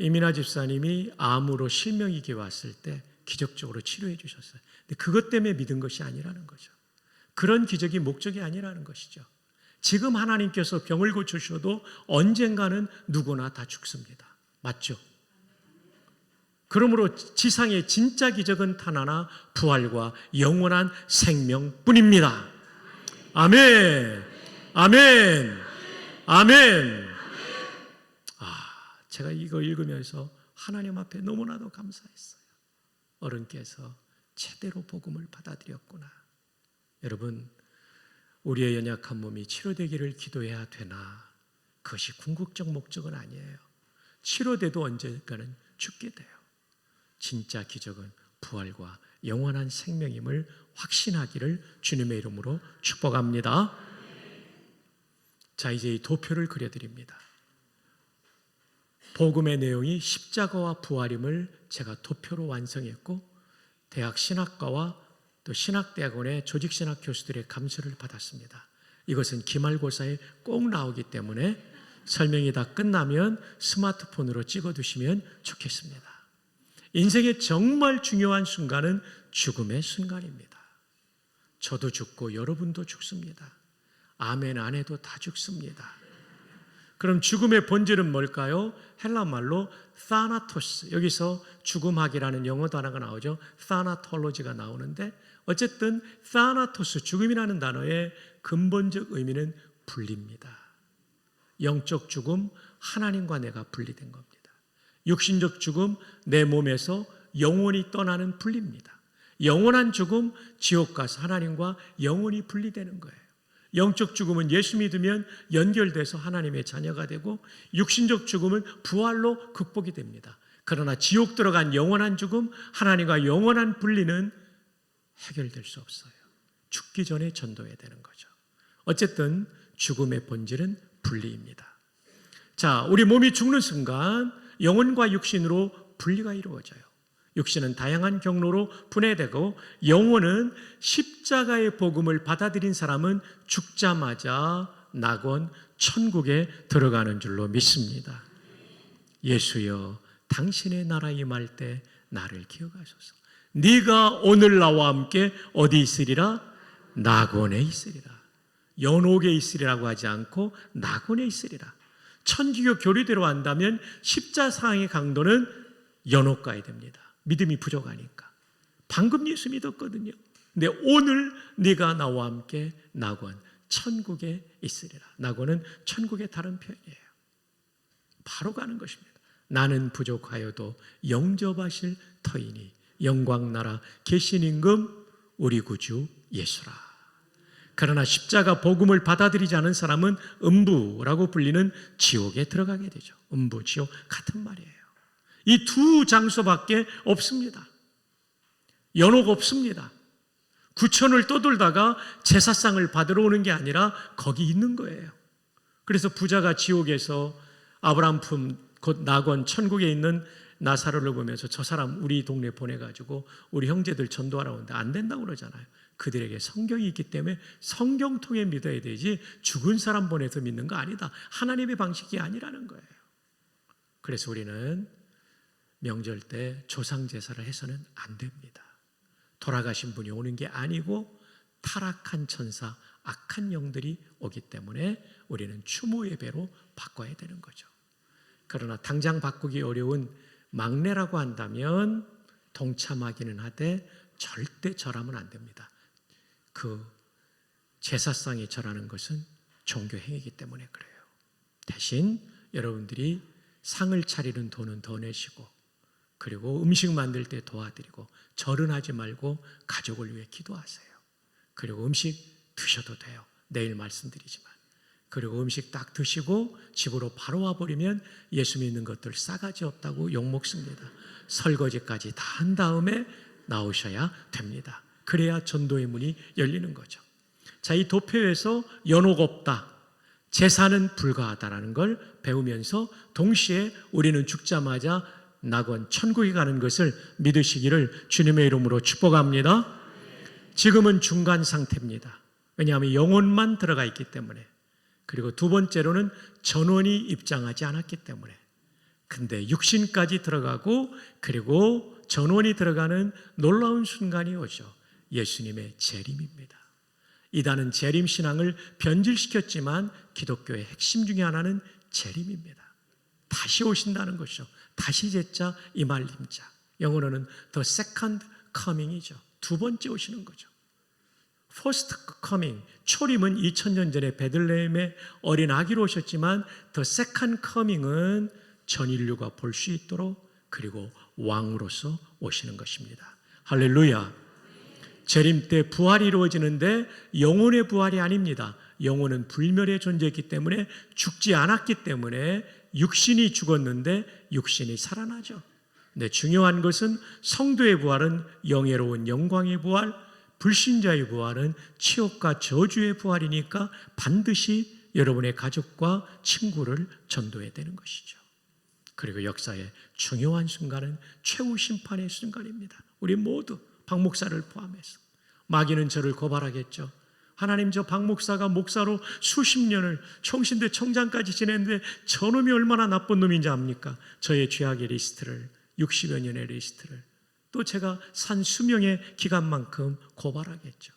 이민아 집사님이 암으로 실명이게 왔을 때 기적적으로 치료해 주셨어요. 근데 그것 때문에 믿은 것이 아니라는 거죠. 그런 기적이 목적이 아니라는 것이죠. 지금 하나님께서 병을 고치셔도 언젠가는 누구나 다 죽습니다. 맞죠? 그러므로 지상의 진짜 기적은 단 하나, 부활과 영원한 생명뿐입니다. 아멘, 아멘, 아멘. 제가 이거 읽으면서 하나님 앞에 너무나도 감사했어요. 어른께서 제대로 복음을 받아들였구나. 여러분, 우리의 연약한 몸이 치료되기를 기도해야 되나? 그것이 궁극적 목적은 아니에요. 치료돼도 언젠가는 죽게 돼요. 진짜 기적은 부활과 영원한 생명임을 확신하기를 주님의 이름으로 축복합니다. 자, 이제 이 도표를 그려드립니다. 복음의 내용이 십자가와 부활임을 제가 도표로 완성했고, 대학 신학과와 또 신학대학원의 조직신학 교수들의 감수를 받았습니다. 이것은 기말고사에 꼭 나오기 때문에 설명이 다 끝나면 스마트폰으로 찍어두시면 좋겠습니다. 인생의 정말 중요한 순간은 죽음의 순간입니다. 저도 죽고 여러분도 죽습니다. 아멘 안 해도 다 죽습니다. 그럼 죽음의 본질은 뭘까요? 헬라말로 타나토스, 여기서 죽음학이라는 영어 단어가 나오죠. 타나톨로지가 나오는데, 어쨌든 타나토스, 죽음이라는 단어의 근본적 의미는 분리입니다. 영적 죽음, 하나님과 내가 분리된 겁니다. 육신적 죽음, 내 몸에서 영원히 떠나는 분리입니다. 영원한 죽음, 지옥 가서 하나님과 영원히 분리되는 거예요. 영적 죽음은 예수 믿으면 연결돼서 하나님의 자녀가 되고, 육신적 죽음은 부활로 극복이 됩니다. 그러나 지옥 들어간 영원한 죽음, 하나님과 영원한 분리는 해결될 수 없어요. 죽기 전에 전도해야 되는 거죠. 어쨌든 죽음의 본질은 분리입니다. 자, 우리 몸이 죽는 순간 영혼과 육신으로 분리가 이루어져요. 육신은 다양한 경로로 분해되고, 영혼은 십자가의 복음을 받아들인 사람은 죽자마자 낙원 천국에 들어가는 줄로 믿습니다. 예수여, 당신의 나라 임할 때 나를 기억하소서. 네가 오늘 나와 함께 어디 있으리라? 낙원에 있으리라. 연옥에 있으리라고 하지 않고 낙원에 있으리라. 천주교 교리대로 한다면 십자상의 강도는 연옥 가야 됩니다. 믿음이 부족하니까. 방금 예수 믿었거든요. 근데 오늘 네가 나와 함께 낙원, 천국에 있으리라. 낙원은 천국의 다른 표현이에요. 바로 가는 것입니다. 나는 부족하여도 영접하실 터이니 영광나라 계신 임금 우리 구주 예수라. 그러나 십자가 복음을 받아들이지 않은 사람은 음부라고 불리는 지옥에 들어가게 되죠. 음부, 지옥 같은 말이에요. 이 두 장소밖에 없습니다. 연옥 없습니다. 구천을 떠돌다가 제사상을 받으러 오는 게 아니라 거기 있는 거예요. 그래서 부자가 지옥에서 아브라함 품, 곧 낙원 천국에 있는 나사로를 보면서 저 사람 우리 동네 보내가지고 우리 형제들 전도하러 오는데 안 된다고 그러잖아요. 그들에게 성경이 있기 때문에 성경 통해 믿어야 되지 죽은 사람 보내서 믿는 거 아니다. 하나님의 방식이 아니라는 거예요. 그래서 우리는 명절 때 조상 제사를 해서는 안 됩니다. 돌아가신 분이 오는 게 아니고 타락한 천사, 악한 영들이 오기 때문에 우리는 추모 예배로 바꿔야 되는 거죠. 그러나 당장 바꾸기 어려운 막내라고 한다면 동참하기는 하되 절대 절하면 안 됩니다. 그 제사상에 절하는 것은 종교 행위이기 때문에 그래요. 대신 여러분들이 상을 차리는 돈은 더 내시고 그리고 음식 만들 때 도와드리고, 절은 하지 말고 가족을 위해 기도하세요. 그리고 음식 드셔도 돼요. 내일 말씀드리지만. 그리고 음식 딱 드시고 집으로 바로 와버리면 예수 믿는 것들 싸가지 없다고 욕먹습니다. 설거지까지 다 한 다음에 나오셔야 됩니다. 그래야 전도의 문이 열리는 거죠. 자, 이 도표에서 연옥 없다, 제사는 불가하다라는 걸 배우면서 동시에 우리는 죽자마자 낙원 천국에 가는 것을 믿으시기를 주님의 이름으로 축복합니다. 지금은 중간 상태입니다. 왜냐하면 영혼만 들어가 있기 때문에. 그리고 두 번째로는 전원이 입장하지 않았기 때문에. 근데 육신까지 들어가고 그리고 전원이 들어가는 놀라운 순간이 오죠. 예수님의 재림입니다. 이단은 재림 신앙을 변질시켰지만 기독교의 핵심 중에 하나는 재림입니다. 다시 오신다는 것이죠. 다시 제자 이말림자. 영어로는 the second coming이죠. 두 번째 오시는 거죠. First coming, 초림은 2000년 전에 베들레헴의 어린 아기로 오셨지만 the second coming은 전 인류가 볼 수 있도록 그리고 왕으로서 오시는 것입니다. 할렐루야. 재림 때 부활이 이루어지는데 영혼의 부활이 아닙니다. 영혼은 불멸의 존재이기 때문에 죽지 않았기 때문에 육신이 죽었는데 육신이 살아나죠. 근데 중요한 것은 성도의 부활은 영예로운 영광의 부활, 불신자의 부활은 치욕과 저주의 부활이니까 반드시 여러분의 가족과 친구를 전도해야 되는 것이죠. 그리고 역사의 중요한 순간은 최후 심판의 순간입니다. 우리 모두 박 목사를 포함해서. 마귀는 저를 고발하겠죠. 하나님, 저 박 목사가 목사로 수십 년을 총신대 총장까지 지냈는데 저놈이 얼마나 나쁜 놈인지 압니까? 저의 죄악의 리스트를, 60여 년의 리스트를, 또 제가 산 수명의 기간만큼 고발하겠죠.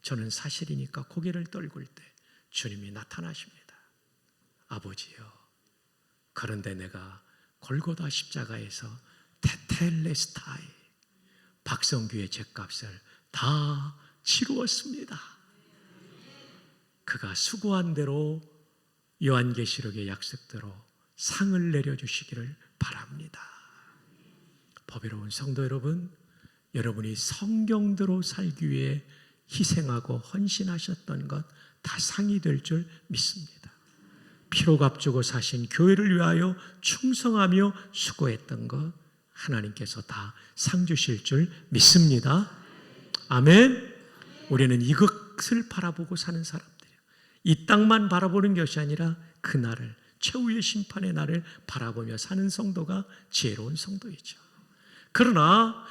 저는 사실이니까 고개를 떨굴 때 주님이 나타나십니다. 아버지요, 그런데 내가 골고다 십자가에서 테텔레스타이, 박성규의 죗값을 다 치루었습니다. 그가 수고한 대로 요한계시록의 약속대로 상을 내려주시기를 바랍니다. 법외로운 성도 여러분, 여러분이 성경대로 살기 위해 희생하고 헌신하셨던 것 다 상이 될 줄 믿습니다. 피로 값주고 사신 교회를 위하여 충성하며 수고했던 것 하나님께서 다 상 주실 줄 믿습니다. 아멘. 우리는 이것을 바라보고 사는 사람들이에요. 이 땅만 바라보는 것이 아니라 그날을, 최후의 심판의 날을 바라보며 사는 성도가 지혜로운 성도이죠. 그러나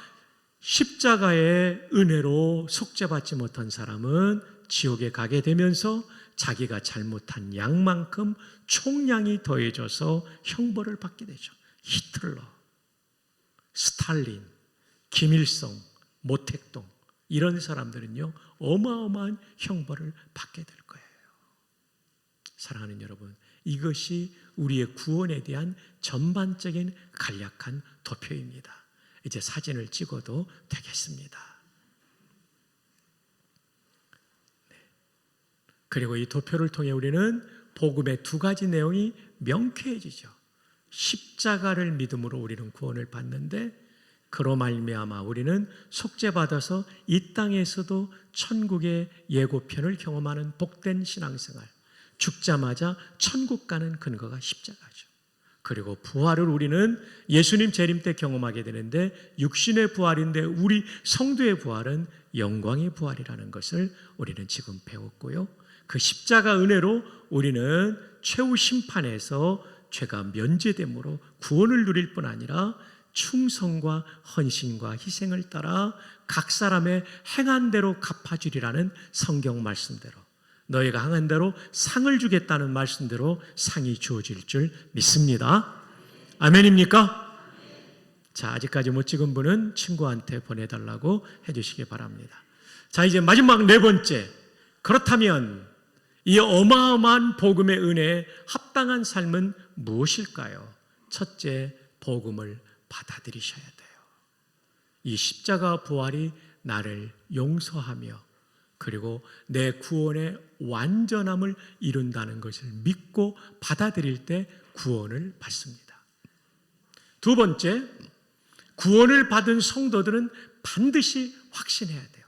십자가의 은혜로 속죄받지 못한 사람은 지옥에 가게 되면서 자기가 잘못한 양만큼 총량이 더해져서 형벌을 받게 되죠. 히틀러, 스탈린, 김일성, 모택동 이런 사람들은요 어마어마한 형벌을 받게 될 거예요. 사랑하는 여러분, 이것이 우리의 구원에 대한 전반적인 간략한 도표입니다. 이제 사진을 찍어도 되겠습니다. 네. 그리고 이 도표를 통해 우리는 복음의 두 가지 내용이 명쾌해지죠. 십자가를 믿음으로 우리는 구원을 받는데 그로 말미암아 우리는 속죄받아서 이 땅에서도 천국의 예고편을 경험하는 복된 신앙생활, 죽자마자 천국 가는 근거가 십자가죠. 그리고 부활을 우리는 예수님 재림 때 경험하게 되는데 육신의 부활인데 우리 성도의 부활은 영광의 부활이라는 것을 우리는 지금 배웠고요. 그 십자가 은혜로 우리는 최후 심판에서 죄가 면제됨으로 구원을 누릴 뿐 아니라 충성과 헌신과 희생을 따라 각 사람의 행한 대로 갚아주리라는 성경 말씀대로, 너희가 행한 대로 상을 주겠다는 말씀대로 상이 주어질 줄 믿습니다. 아멘입니까? 자, 아직까지 못 찍은 분은 친구한테 보내달라고 해주시기 바랍니다. 자, 이제 마지막 네 번째. 그렇다면 이 어마어마한 복음의 은혜에 합당한 삶은 무엇일까요? 첫째, 복음을 받아들이셔야 돼요. 이 십자가 부활이 나를 용서하며 그리고 내 구원의 완전함을 이룬다는 것을 믿고 받아들일 때 구원을 받습니다. 두 번째, 구원을 받은 성도들은 반드시 확신해야 돼요.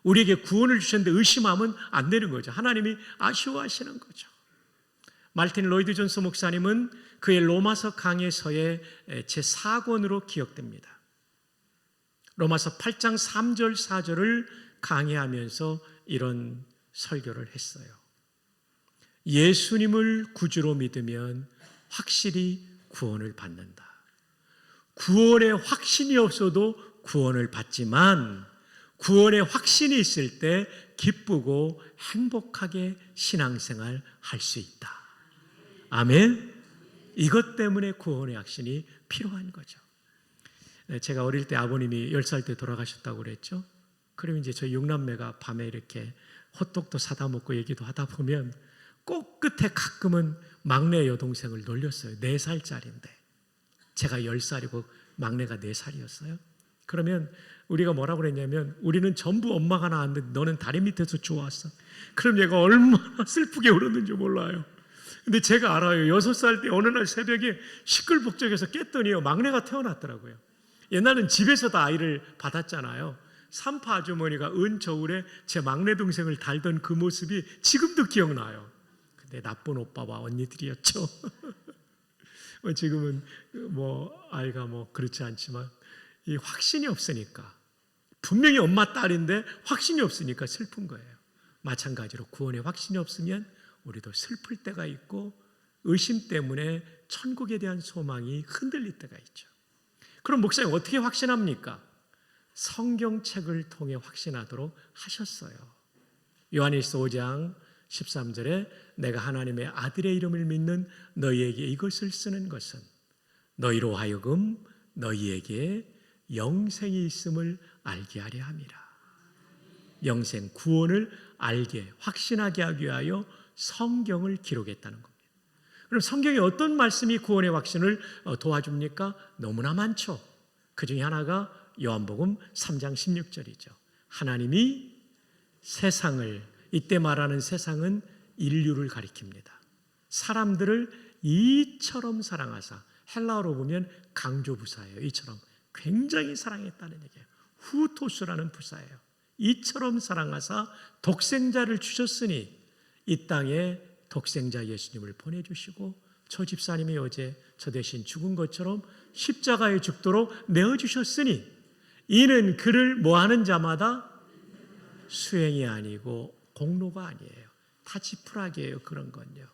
우리에게 구원을 주셨는데 의심하면 안 되는 거죠. 하나님이 아쉬워하시는 거죠. 말틴 로이드 존스 목사님은 그의 로마서 강해서의 제4권으로 기억됩니다. 로마서 8장 3절 4절을 강해하면서 이런 설교를 했어요. 예수님을 구주로 믿으면 확실히 구원을 받는다. 구원의 확신이 없어도 구원을 받지만 구원의 확신이 있을 때 기쁘고 행복하게 신앙생활 할 수 있다. 아멘. 이것 때문에 구원의 확신이 필요한 거죠. 제가 어릴 때 아버님이 10살 때 돌아가셨다고 그랬죠. 그럼 이제 저희 6남매가 밤에 이렇게 호떡도 사다 먹고 얘기도 하다 보면 꼭 끝에 가끔은 막내 여동생을 놀렸어요. 4살짜리인데 제가 10살이고 막내가 4살이었어요. 그러면 우리가 뭐라고 그랬냐면 우리는 전부 엄마가 낳았는데 너는 다리 밑에서 좋았어. 그럼 얘가 얼마나 슬프게 울었는지 몰라요. 근데 제가 알아요. 6살 때 어느 날 새벽에 시끌벅적해서 깼더니요, 막내가 태어났더라고요. 옛날엔 집에서 다 아이를 받았잖아요. 산파 아주머니가 은저울에 제 막내 동생을 달던 그 모습이 지금도 기억나요. 근데 나쁜 오빠와 언니들이었죠. 지금은 아이가 그렇지 않지만 이 확신이 없으니까, 분명히 엄마 딸인데 확신이 없으니까 슬픈 거예요. 마찬가지로 구원의 확신이 없으면 우리도 슬플 때가 있고 의심 때문에 천국에 대한 소망이 흔들릴 때가 있죠. 그럼 목사님 어떻게 확신합니까? 성경책을 통해 확신하도록 하셨어요. 요한일서 5장 13절에 내가 하나님의 아들의 이름을 믿는 너희에게 이것을 쓰는 것은 너희로 하여금 너희에게 영생이 있음을 알게 하려 함이라. 영생, 구원을 알게, 확신하게 하기 위하여 성경을 기록했다는 겁니다. 그럼 성경에 어떤 말씀이 구원의 확신을 도와줍니까? 너무나 많죠. 그 중에 하나가 요한복음 3장 16절이죠. 하나님이 세상을, 이때 말하는 세상은 인류를 가리킵니다. 사람들을 이처럼 사랑하사, 헬라어로 보면 강조부사예요. 이처럼 굉장히 사랑했다는 얘기예요. 후토스라는 부사예요. 이처럼 사랑하사 독생자를 주셨으니 이 땅에 독생자 예수님을 보내주시고 저 집사님이 어제 저 대신 죽은 것처럼 십자가에 죽도록 내어주셨으니 이는 그를 뭐하는 자마다 수행이 아니고 공로가 아니에요. 다 지푸라기예요. 그런 건요.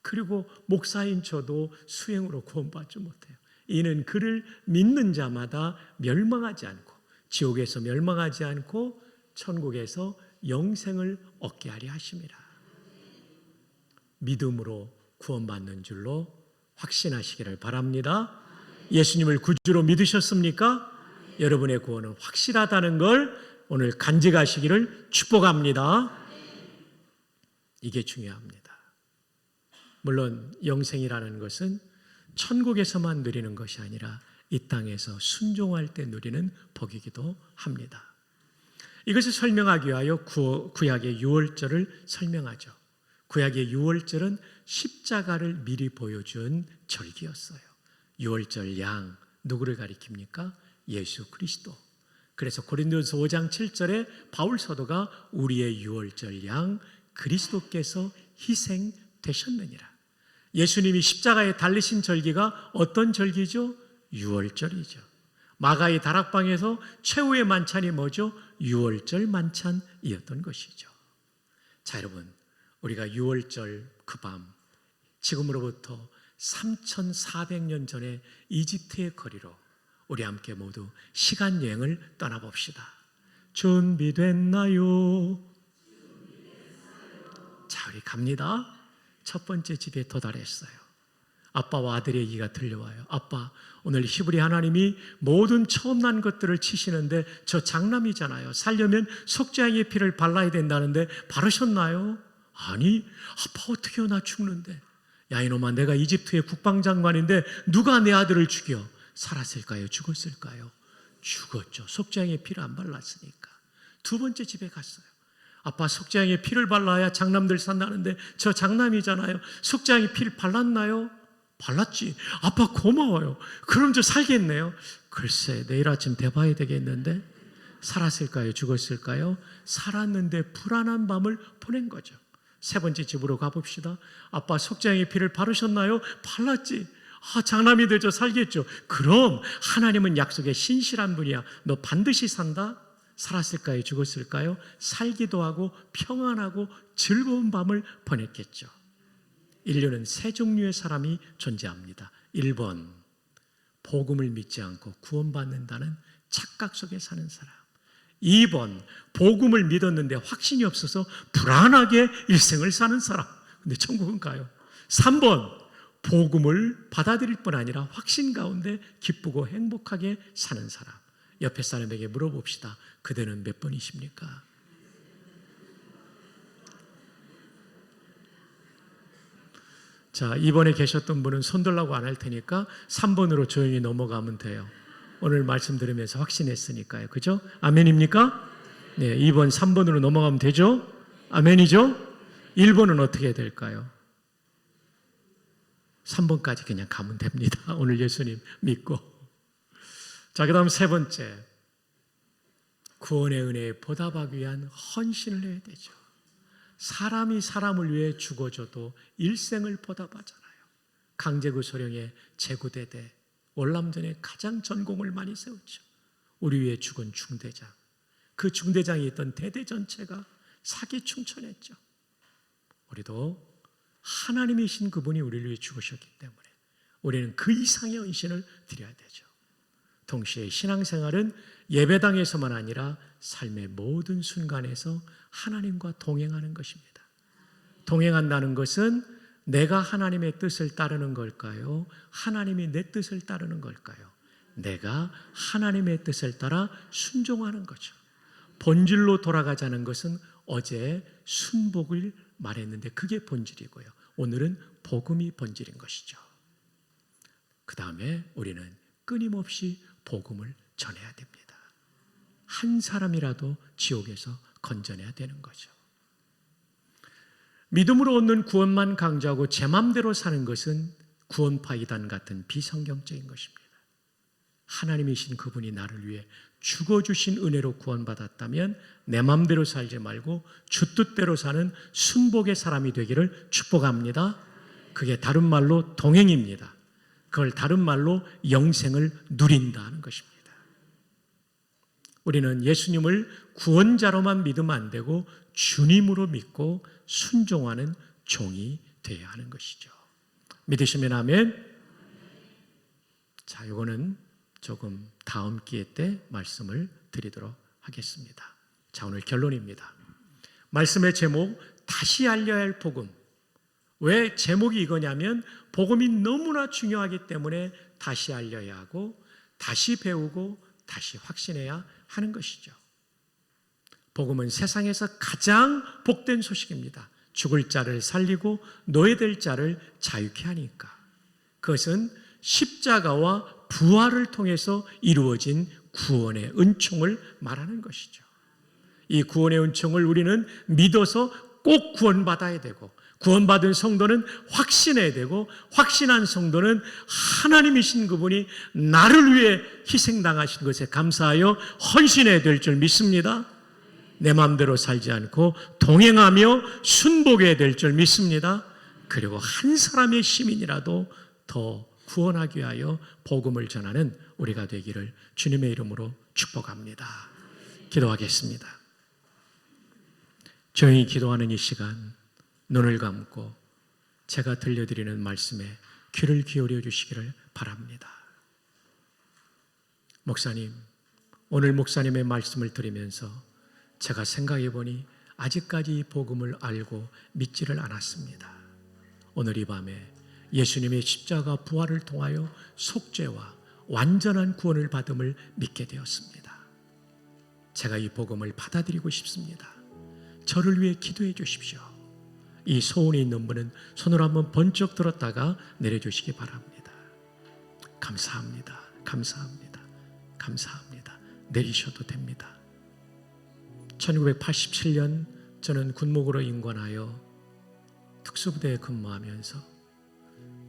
그리고 목사인 저도 수행으로 구원받지 못해요. 이는 그를 믿는 자마다 멸망하지 않고 지옥에서 멸망하지 않고 천국에서 영생을 얻게 하려 하심이라. 믿음으로 구원받는 줄로 확신하시기를 바랍니다. 예수님을 구주로 믿으셨습니까? 여러분의 구원은 확실하다는 걸 오늘 간직하시기를 축복합니다. 이게 중요합니다. 물론 영생이라는 것은 천국에서만 누리는 것이 아니라 이 땅에서 순종할 때 누리는 복이기도 합니다. 이것을 설명하기 위하여 구약의 유월절을 설명하죠. 구약의 유월절은 십자가를 미리 보여준 절기였어요. 유월절 양, 누구를 가리킵니까? 예수 그리스도. 그래서 고린도전서 5장 7절에 바울 사도가 우리의 유월절 양 그리스도께서 희생되셨느니라. 예수님이 십자가에 달리신 절기가 어떤 절기죠? 유월절이죠. 마가의 다락방에서 최후의 만찬이 뭐죠? 유월절 만찬이었던 것이죠. 자, 여러분, 우리가 유월절 그 밤, 지금으로부터 3,400년 전에 이집트의 거리로 우리 함께 모두 시간 여행을 떠나봅시다. 준비됐나요? 자, 우리 갑니다. 첫 번째 집에 도달했어요. 아빠와 아들의 얘기가 들려와요. 아빠, 오늘 히브리 하나님이 모든 처음 난 것들을 치시는데 저 장남이잖아요. 살려면 속죄양의 피를 발라야 된다는데 바르셨나요? 아니, 아빠 어떻게요? 나 죽는데. 야, 이놈아, 내가 이집트의 국방장관인데 누가 내 아들을 죽여? 살았을까요? 죽었을까요? 죽었죠. 속죄양의 피를 안 발랐으니까. 두 번째 집에 갔어요. 아빠, 속죄양의 피를 발라야 장남들 산다는데 저 장남이잖아요. 속죄양의 피를 발랐나요? 발랐지. 아빠 고마워요. 그럼 저 살겠네요. 글쎄 내일 아침 대봐야 되겠는데 살았을까요? 죽었을까요? 살았는데 불안한 밤을 보낸 거죠. 세 번째 집으로 가봅시다. 아빠 속죄양의 피를 바르셨나요? 발랐지. 장남이 되죠. 살겠죠. 그럼 하나님은 약속에 신실한 분이야. 너 반드시 산다. 살았을까요? 죽었을까요? 살기도 하고 평안하고 즐거운 밤을 보냈겠죠. 인류는 세 종류의 사람이 존재합니다. 1번, 복음을 믿지 않고 구원받는다는 착각 속에 사는 사람. 2번, 복음을 믿었는데 확신이 없어서 불안하게 일생을 사는 사람. 근데 천국은 가요. 3번, 복음을 받아들일 뿐 아니라 확신 가운데 기쁘고 행복하게 사는 사람. 옆에 사람에게 물어봅시다. 그대는 몇 번이십니까? 자, 이번에 계셨던 분은 손들라고 안 할 테니까 3번으로 조용히 넘어가면 돼요. 오늘 말씀 들으면서 확신했으니까요. 그죠? 아멘입니까? 네, 2번, 3번으로 넘어가면 되죠? 아멘이죠? 1번은 어떻게 될까요? 3번까지 그냥 가면 됩니다. 오늘 예수님 믿고. 자, 그 다음 세 번째. 구원의 은혜에 보답하기 위한 헌신을 해야 되죠. 사람이 사람을 위해 죽어줘도 일생을 보답하잖아요. 강제구 소령의 제구대대, 월남전에 가장 전공을 많이 세웠죠. 우리 위해 죽은 중대장. 그 중대장이 있던 대대 전체가 사기 충천했죠. 우리도 하나님이신 그분이 우리를 위해 죽으셨기 때문에 우리는 그 이상의 헌신을 드려야 되죠. 동시에 신앙생활은 예배당에서만 아니라 삶의 모든 순간에서 하나님과 동행하는 것입니다. 동행한다는 것은 내가 하나님의 뜻을 따르는 걸까요? 하나님이 내 뜻을 따르는 걸까요? 내가 하나님의 뜻을 따라 순종하는 거죠. 본질로 돌아가자는 것은 어제 순복을 말했는데 그게 본질이고요. 오늘은 복음이 본질인 것이죠. 그 다음에 우리는 끊임없이 복음을 전해야 됩니다. 한 사람이라도 지옥에서 건져내야 되는 거죠. 믿음으로 얻는 구원만 강조하고 제 맘대로 사는 것은 구원파 이단 같은 비성경적인 것입니다. 하나님이신 그분이 나를 위해 죽어주신 은혜로 구원받았다면 내 맘대로 살지 말고 주 뜻대로 사는 순복의 사람이 되기를 축복합니다. 그게 다른 말로 동행입니다. 그걸 다른 말로 영생을 누린다는 것입니다. 우리는 예수님을 구원자로만 믿으면 안 되고 주님으로 믿고 순종하는 종이 되어야 하는 것이죠. 믿으시면 아멘. 자, 이거는 조금 다음 기회 때 말씀을 드리도록 하겠습니다. 자, 오늘 결론입니다. 말씀의 제목, 다시 알려야 할 복음. 왜 제목이 이거냐면 복음이 너무나 중요하기 때문에 다시 알려야 하고 다시 배우고 다시 확신해야 하는 것이죠. 복음은 세상에서 가장 복된 소식입니다. 죽을 자를 살리고 노예될 자를 자유케 하니까. 그것은 십자가와 부활을 통해서 이루어진 구원의 은총을 말하는 것이죠. 이 구원의 은총을 우리는 믿어서 꼭 구원받아야 되고 구원받은 성도는 확신해야 되고 확신한 성도는 하나님이신 그분이 나를 위해 희생당하신 것에 감사하여 헌신해야 될 줄 믿습니다. 내 마음대로 살지 않고 동행하며 순복해야 될 줄 믿습니다. 그리고 한 사람의 시민이라도 더 구원하기 위하여 복음을 전하는 우리가 되기를 주님의 이름으로 축복합니다. 기도하겠습니다. 조용히 기도하는 이 시간 눈을 감고 제가 들려드리는 말씀에 귀를 기울여 주시기를 바랍니다. 목사님, 오늘 목사님의 말씀을 들으면서 제가 생각해 보니 아직까지 이 복음을 알고 믿지를 않았습니다. 오늘 이 밤에 예수님의 십자가 부활을 통하여 속죄와 완전한 구원을 받음을 믿게 되었습니다. 제가 이 복음을 받아들이고 싶습니다. 저를 위해 기도해 주십시오. 이 소원이 있는 분은 손을 한번 번쩍 들었다가 내려주시기 바랍니다. 감사합니다. 감사합니다. 감사합니다. 내리셔도 됩니다. 1987년 저는 군목으로 임관하여 특수부대에 근무하면서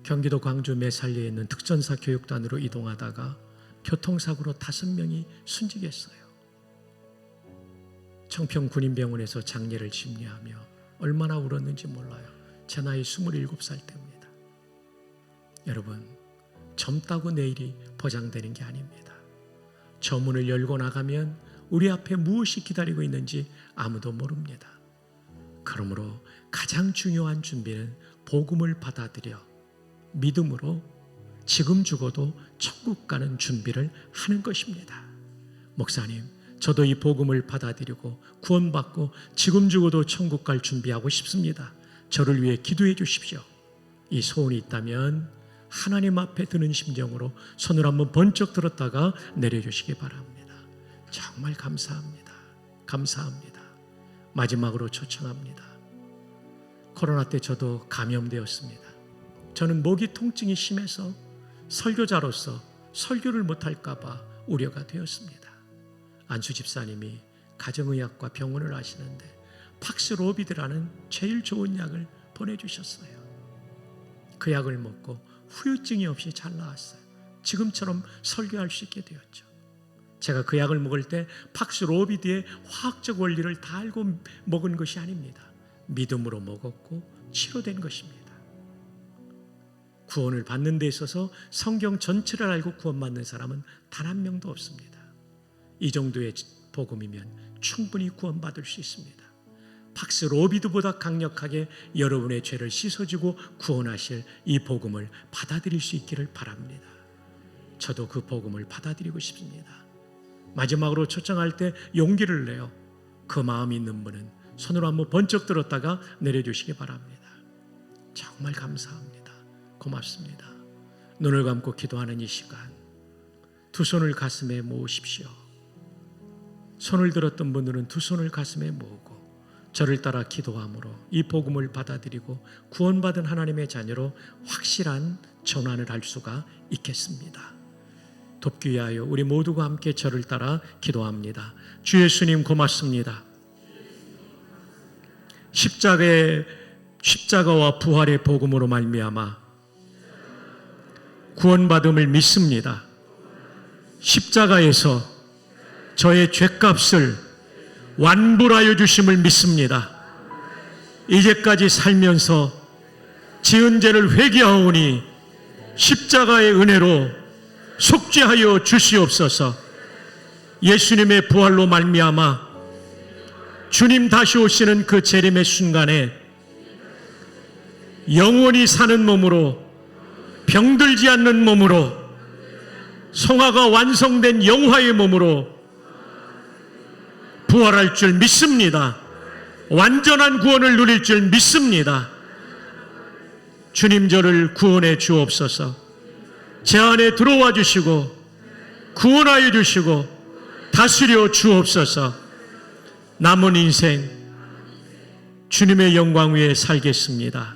경기도 광주 매살리에 있는 특전사 교육단으로 이동하다가 교통사고로 5명이 순직했어요. 청평군인병원에서 장례를 집례하며 얼마나 울었는지 몰라요. 제 나이 27살 때입니다. 여러분, 젊다고 내일이 보장되는 게 아닙니다. 저 문을 열고 나가면 우리 앞에 무엇이 기다리고 있는지 아무도 모릅니다. 그러므로 가장 중요한 준비는 복음을 받아들여 믿음으로 지금 죽어도 천국 가는 준비를 하는 것입니다. 목사님, 저도 이 복음을 받아들이고 구원받고 지금 죽어도 천국 갈 준비하고 싶습니다. 저를 위해 기도해 주십시오. 이 소원이 있다면 하나님 앞에 드는 심정으로 손을 한번 번쩍 들었다가 내려주시기 바랍니다. 정말 감사합니다. 감사합니다. 마지막으로 초청합니다. 코로나 때 저도 감염되었습니다. 저는 목이 통증이 심해서 설교자로서 설교를 못할까 봐 우려가 되었습니다. 안수 집사님이 가정의학과 병원을 하시는데 팍스로비드라는 제일 좋은 약을 보내주셨어요. 그 약을 먹고 후유증이 없이 잘 나았어요. 지금처럼 설교할 수 있게 되었죠. 제가 그 약을 먹을 때 팍스로비드의 화학적 원리를 다 알고 먹은 것이 아닙니다. 믿음으로 먹었고 치료된 것입니다. 구원을 받는 데 있어서 성경 전체를 알고 구원받는 사람은 단 한 명도 없습니다. 이 정도의 복음이면 충분히 구원받을 수 있습니다. 팍스로비드보다 강력하게 여러분의 죄를 씻어주고 구원하실 이 복음을 받아들일 수 있기를 바랍니다. 저도 그 복음을 받아들이고 싶습니다. 마지막으로 초청할 때 용기를 내요. 그 마음이 있는 분은 손으로 한번 번쩍 들었다가 내려주시기 바랍니다. 정말 감사합니다. 고맙습니다. 눈을 감고 기도하는 이 시간, 두 손을 가슴에 모으십시오. 손을 들었던 분들은 두 손을 가슴에 모으고 저를 따라 기도함으로 이 복음을 받아들이고 구원받은 하나님의 자녀로 확실한 전환을 할 수가 있겠습니다. 돕기 위하여 우리 모두가 함께 저를 따라 기도합니다. 주 예수님 고맙습니다. 십자가와 부활의 복음으로 말미암아 구원받음을 믿습니다. 십자가에서 저의 죄값을 완불하여 주심을 믿습니다. 이제까지 살면서 지은 죄를 회개하오니 십자가의 은혜로 속죄하여 주시옵소서. 예수님의 부활로 말미암아 주님 다시 오시는 그 재림의 순간에 영원히 사는 몸으로, 병들지 않는 몸으로, 성화가 완성된 영화의 몸으로 부활할 줄 믿습니다. 완전한 구원을 누릴 줄 믿습니다. 주님, 저를 구원해 주옵소서. 제 안에 들어와 주시고 구원하여 주시고 다스려 주옵소서. 남은 인생 주님의 영광 위에 살겠습니다.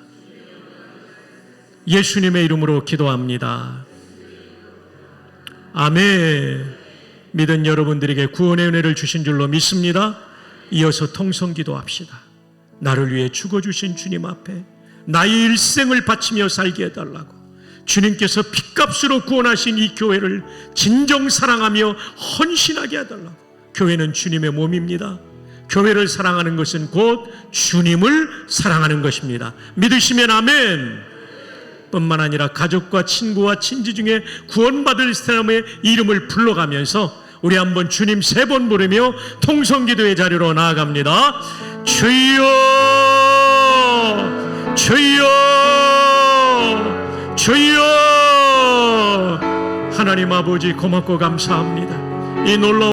예수님의 이름으로 기도합니다. 아멘. 믿은 여러분들에게 구원의 은혜를 주신 줄로 믿습니다. 이어서 통성기도 합시다. 나를 위해 죽어주신 주님 앞에 나의 일생을 바치며 살게 해달라고, 주님께서 핏값으로 구원하신 이 교회를 진정 사랑하며 헌신하게 해달라고. 교회는 주님의 몸입니다. 교회를 사랑하는 것은 곧 주님을 사랑하는 것입니다. 믿으시면 아멘. 뿐만 아니라 가족과 친구와 친지 중에 구원받을 사람의 이름을 불러가면서 우리 한번 주님 3번 부르며 통성기도의 자리로 나아갑니다. 주여, 주여, 주여. 하나님 아버지 고맙고 감사합니다. 이 놀라운